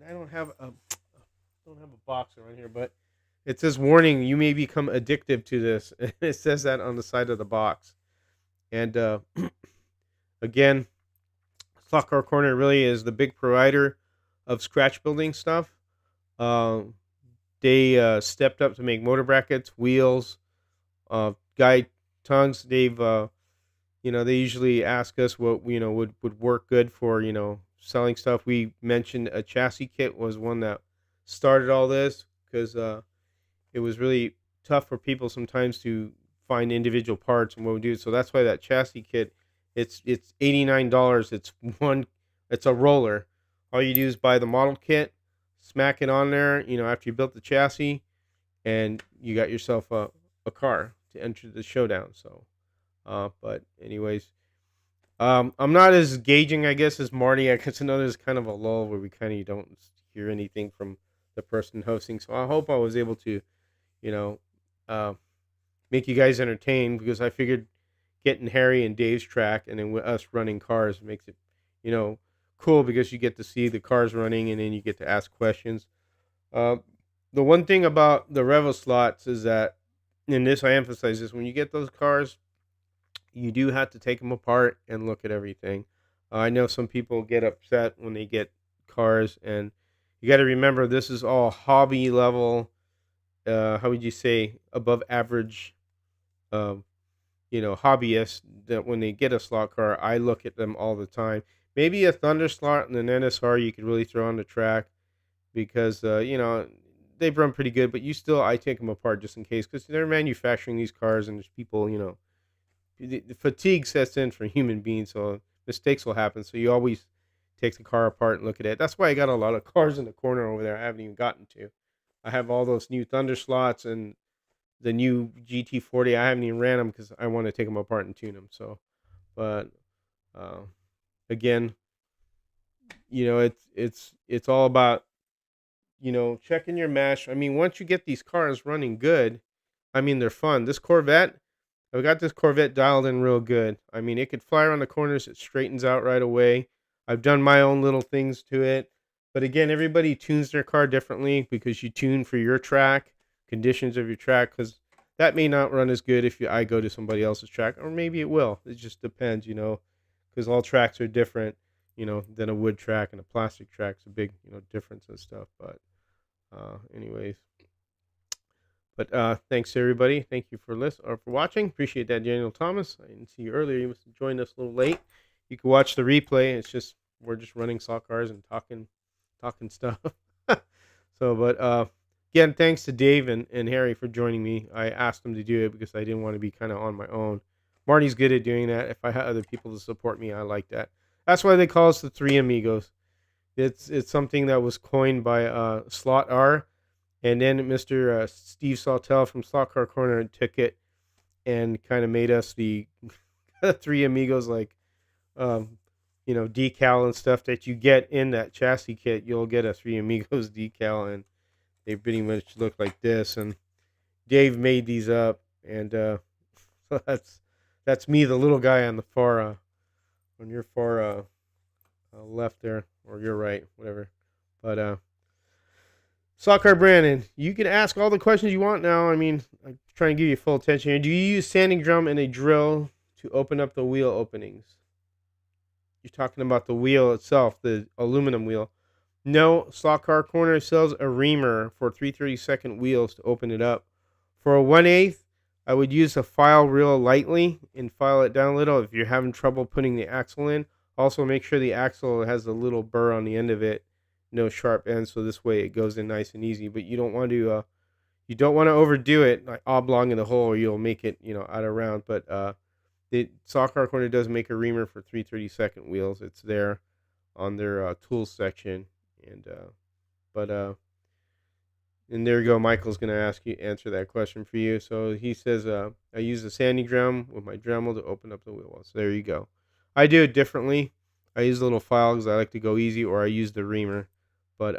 I don't have a box around here, but it says, warning, you may become addictive to this. It says that on the side of the box. And again, Slot Car Corner really is the big provider of scratch building stuff. They stepped up to make motor brackets, wheels, guide tongues. They've, they usually ask us what, would work good for, selling stuff. We mentioned a chassis kit was one that started all this, because it was really tough for people sometimes to find individual parts and what we do. So that's why that chassis kit, it's $89. It's a roller. All you do is buy the model kit, smack it on there, after you built the chassis, and you got yourself a car to enter the showdown. So, but anyways, I'm not as gauging, I guess, as Marty. I guess another is kind of a lull where we kind of don't hear anything from the person hosting. So I hope I was able to, make you guys entertained, because I figured getting Harry and Dave's track and then with us running cars makes it, cool, because you get to see the cars running and then you get to ask questions. The one thing about the Revelle slots is that, and this I emphasize this, when you get those cars, you do have to take them apart and look at everything. I know some people get upset when they get cars, and you got to remember this is all hobby level. How would you say, above average, hobbyists, that when they get a slot car, I look at them all the time. Maybe a Thunder slot and an NSR you could really throw on the track, because, they've run pretty good, but I take them apart just in case, because they're manufacturing these cars, and there's people, the fatigue sets in for human beings, so mistakes will happen. So you always take the car apart and look at it. That's why I got a lot of cars in the corner over there I haven't even gotten to. I have all those new Thunder slots and the new GT40. I haven't even ran them because I want to take them apart and tune them. So, but again, it's all about checking your mesh. Once you get these cars running good, they're fun. I've got this Corvette dialed in real good. It could fly around the corners. It straightens out right away. I've done my own little things to it. But again, everybody tunes their car differently, because you tune for your track, conditions of your track, because that may not run as good if I go to somebody else's track, or maybe it will. It just depends, because all tracks are different, than a wood track and a plastic track. It's a big, difference and stuff. But anyways. But thanks to everybody. Thank you for watching. Appreciate that, Daniel Thomas. I didn't see you earlier. You must have joined us a little late. You can watch the replay. We're just running slot cars and talking stuff. So, but again, thanks to Dave and Harry for joining me. I asked them to do it because I didn't want to be kind of on my own Marty's good at doing that. If I had other people to support me, I like that. That's why they call us the Three Amigos. It's something that was coined by Slot R, and then Mr. Steve Sawtell from Slot Car Corner took it and kind of made us the Three Amigos, like um, decal and stuff that you get in that chassis kit. You'll get a Three Amigos decal, and they pretty much look like this. And Dave made these up, and so that's me, the little guy on the far on your far left there, or your right, whatever. But Soccer Brandon, you can ask all the questions you want now. I mean, I'm trying to give you full attention here. Do you use sanding drum and a drill to open up the wheel openings? You're talking about the wheel itself, the aluminum wheel. No, Slot Car Corner sells a reamer for 3/32 wheels to open it up. For a 1/8, I would use a file real lightly and file it down a little if you're having trouble putting the axle in. Also, make sure the axle has a little burr on the end of it, no sharp end, so this way it goes in nice and easy. But you don't want to overdo it, like oblong in the hole, or you'll make it out of round. But the Slot Car Corner does make a reamer for 3/32 wheels. It's there on their tools section, and and there you go. Michael's going to answer that question for you. So he says, I use the sanding drum with my Dremel to open up the wheel wells. So there you go. I do it differently. I use a little file because I like to go easy, or I use the reamer. But,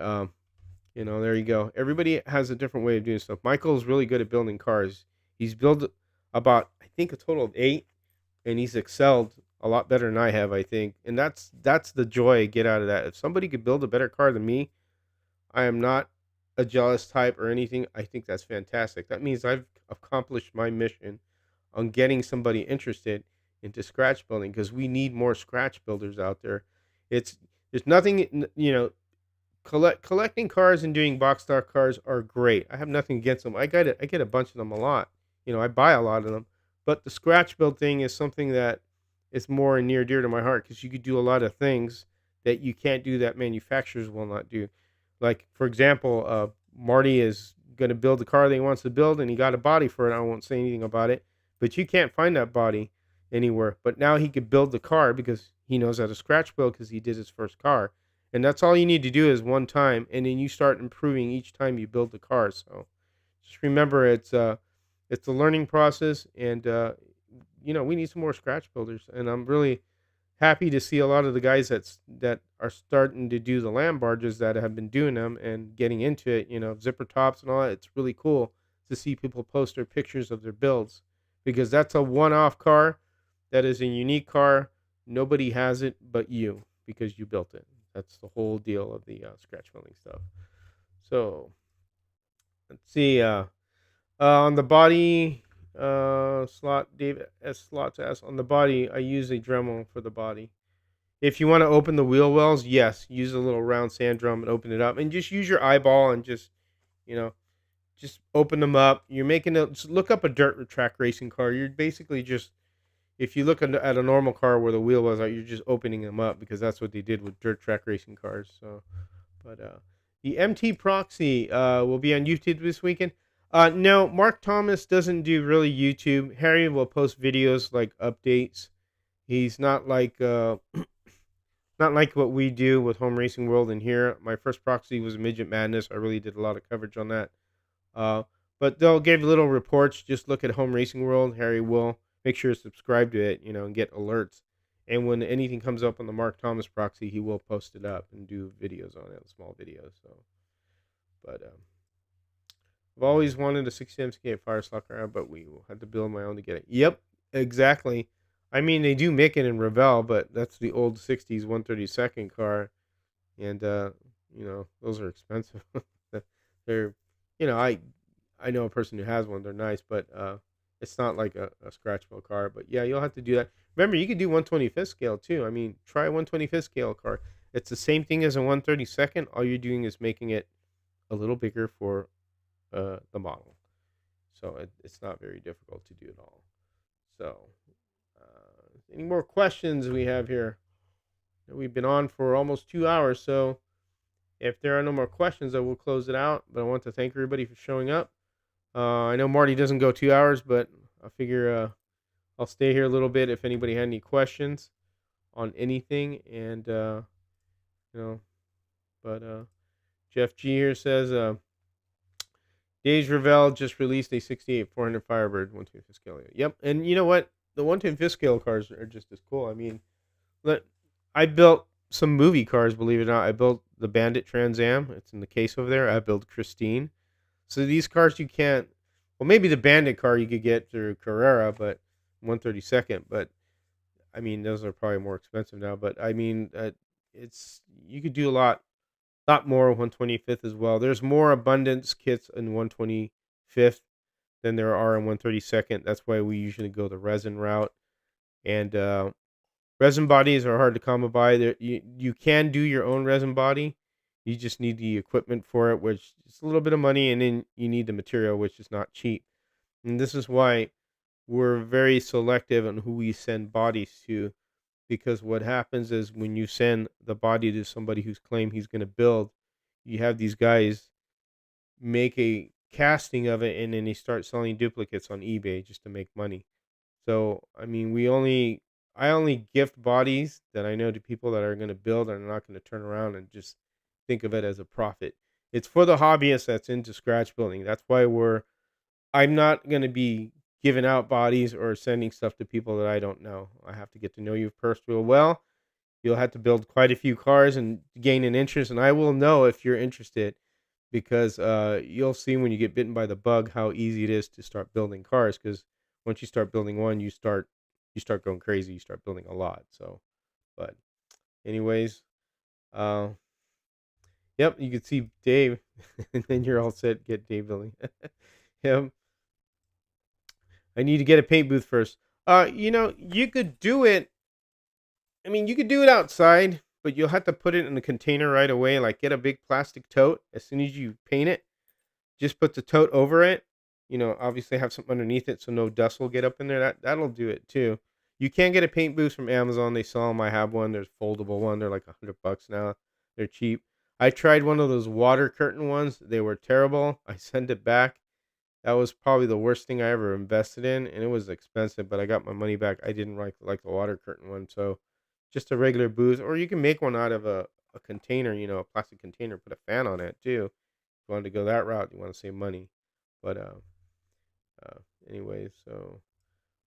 there you go. Everybody has a different way of doing stuff. Michael's really good at building cars. He's built about, I think, a total of 8, and he's excelled a lot better than I have, I think. And that's the joy I get out of that. If somebody could build a better car than me, I am not a jealous type or anything. I think that's fantastic. That means I've accomplished my mission on getting somebody interested into scratch building, because we need more scratch builders out there. There's nothing, collecting cars and doing box stock cars are great. I have nothing against them. I get a bunch of them a lot. I buy a lot of them. But the scratch build thing is something that is more near dear to my heart, because you could do a lot of things that you can't do, that manufacturers will not do. Like, for example, Marty is going to build the car that he wants to build, and he got a body for it. I won't say anything about it, but you can't find that body anywhere. But now he could build the car because he knows how to scratch build, because he did his first car. And that's all you need to do is one time, and then you start improving each time you build the car. So just remember, it's a learning process, and we need some more scratch builders. And I'm really happy to see a lot of the guys that are starting to do the land barges that have been doing them and getting into it, zipper tops and all that. It's really cool to see people post their pictures of their builds, because that's a one-off car. That is a unique car. Nobody has it but you, because you built it. That's the whole deal of the scratch building stuff. So let's see. On the body, slot David S. Slots asks, on the body, I use a Dremel for the body. If you want to open the wheel wells, yes, use a little round sand drum and open it up, and just use your eyeball and just open them up. You're just look up a dirt track racing car. You're basically just, if you look at a normal car where the wheel was out, you're just opening them up, because that's what they did with dirt track racing cars. So, but the MT Proxy will be on YouTube this weekend. No, Mark Thomas doesn't do really YouTube. Harry will post videos like updates. He's not like not like what we do with Home Racing World and here. My first proxy was Midget Madness. I really did a lot of coverage on that. But they'll give little reports. Just look at Home Racing World. Harry will make sure to subscribe to it, and get alerts. And when anything comes up on the Mark Thomas proxy, he will post it up and do videos on it, small videos. So, but I've always wanted a 60 Fire Slot car, but we will have to build my own to get it. Yep, exactly. I mean, they do make it in Revelle, but that's the old 60s 132nd car, and those are expensive. They're, I know a person who has one. They're nice, but it's not like a scratch build car. But yeah, you'll have to do that. Remember, you could do 125th scale too. I mean, try a 125th scale car. It's the same thing as a 132nd. All you're doing is making it a little bigger for the model. So it's not very difficult to do at all. So any more questions we have here? We've been on for almost 2 hours, so if there are no more questions, I will close it out. But I want to thank everybody for showing up. I know Marty doesn't go 2 hours, but I figure I'll stay here a little bit if anybody had any questions on anything. And you know, but Jeff G here says Dave's Revelle just released a 68 400 Firebird 125th scale. Yep, and you know what? The 125th scale cars are just as cool. I mean, I built some movie cars, believe it or not. I built the Bandit Trans Am. It's in the case over there. I built Christine. So these cars you can't. Well, maybe the Bandit car you could get through Carrera, but 132nd. But I mean, those are probably more expensive now. But I mean, it's you could do a lot more 125th as well. There's more abundance kits in 125th than there are in 132nd. That's why we usually go the resin route. And resin bodies are hard to come by. You can do your own resin body. You just need the equipment for it, which is a little bit of money, and then you need the material, which is not cheap. And this is why we're very selective on who we send bodies to, because what happens is when you send the body to somebody who's claimed he's going to build, you have these guys make a casting of it, and then they start selling duplicates on eBay just to make money. So, I mean, I only gift bodies that I know to people that are going to build and are not going to turn around and just think of it as a profit. It's for the hobbyist that's into scratch building. That's why I'm not going to be giving out bodies or sending stuff to people that I don't know. I have to get to know you first real well. You'll have to build quite a few cars and gain an interest, and I will know if you're interested, because you'll see when you get bitten by the bug how easy it is to start building cars, because once you start building one, you start going crazy. You start building a lot. So, but anyways, uh, yep, you can see Dave, and then you're all set. Get Dave building. Yep. I need to get a paint booth first. You could do it. I mean, you could do it outside, but you'll have to put it in the container right away. Like, get a big plastic tote. As soon as you paint it, just put the tote over it. Obviously have something underneath it so no dust will get up in there. That'll do it too. You can get a paint booth from Amazon. They sell them. I have one. There's a foldable one. They're like $100 now. They're cheap. I tried one of those water curtain ones. They were terrible. I sent it back. That was probably the worst thing I ever invested in, and it was expensive, but I got my money back. I didn't like the water curtain one, so just a regular booth, or you can make one out of a container, a plastic container, put a fan on it too. If you wanted to go that route, you want to save money. But anyways, so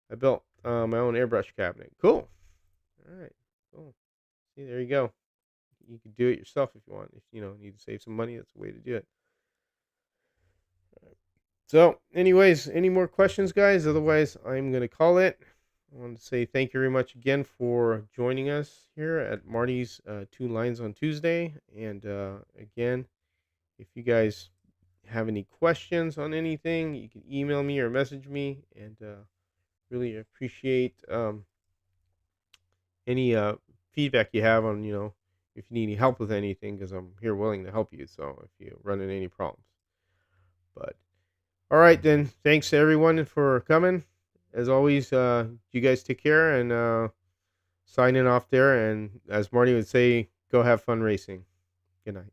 I built my own airbrush cabinet. Cool. All right. Cool. See, there you go. You can do it yourself if you want. If you need to save some money, that's the way to do it. So, anyways, any more questions, guys? Otherwise, I'm going to call it. I want to say thank you very much again for joining us here at Marty's Two Lines on Tuesday. And again, if you guys have any questions on anything, you can email me or message me. And really appreciate any feedback you have on, if you need any help with anything, because I'm here willing to help you. So if you run into any problems. But all right, then. Thanks to everyone for coming. As always, you guys take care, and signing off there. And as Marty would say, go have fun racing. Good night.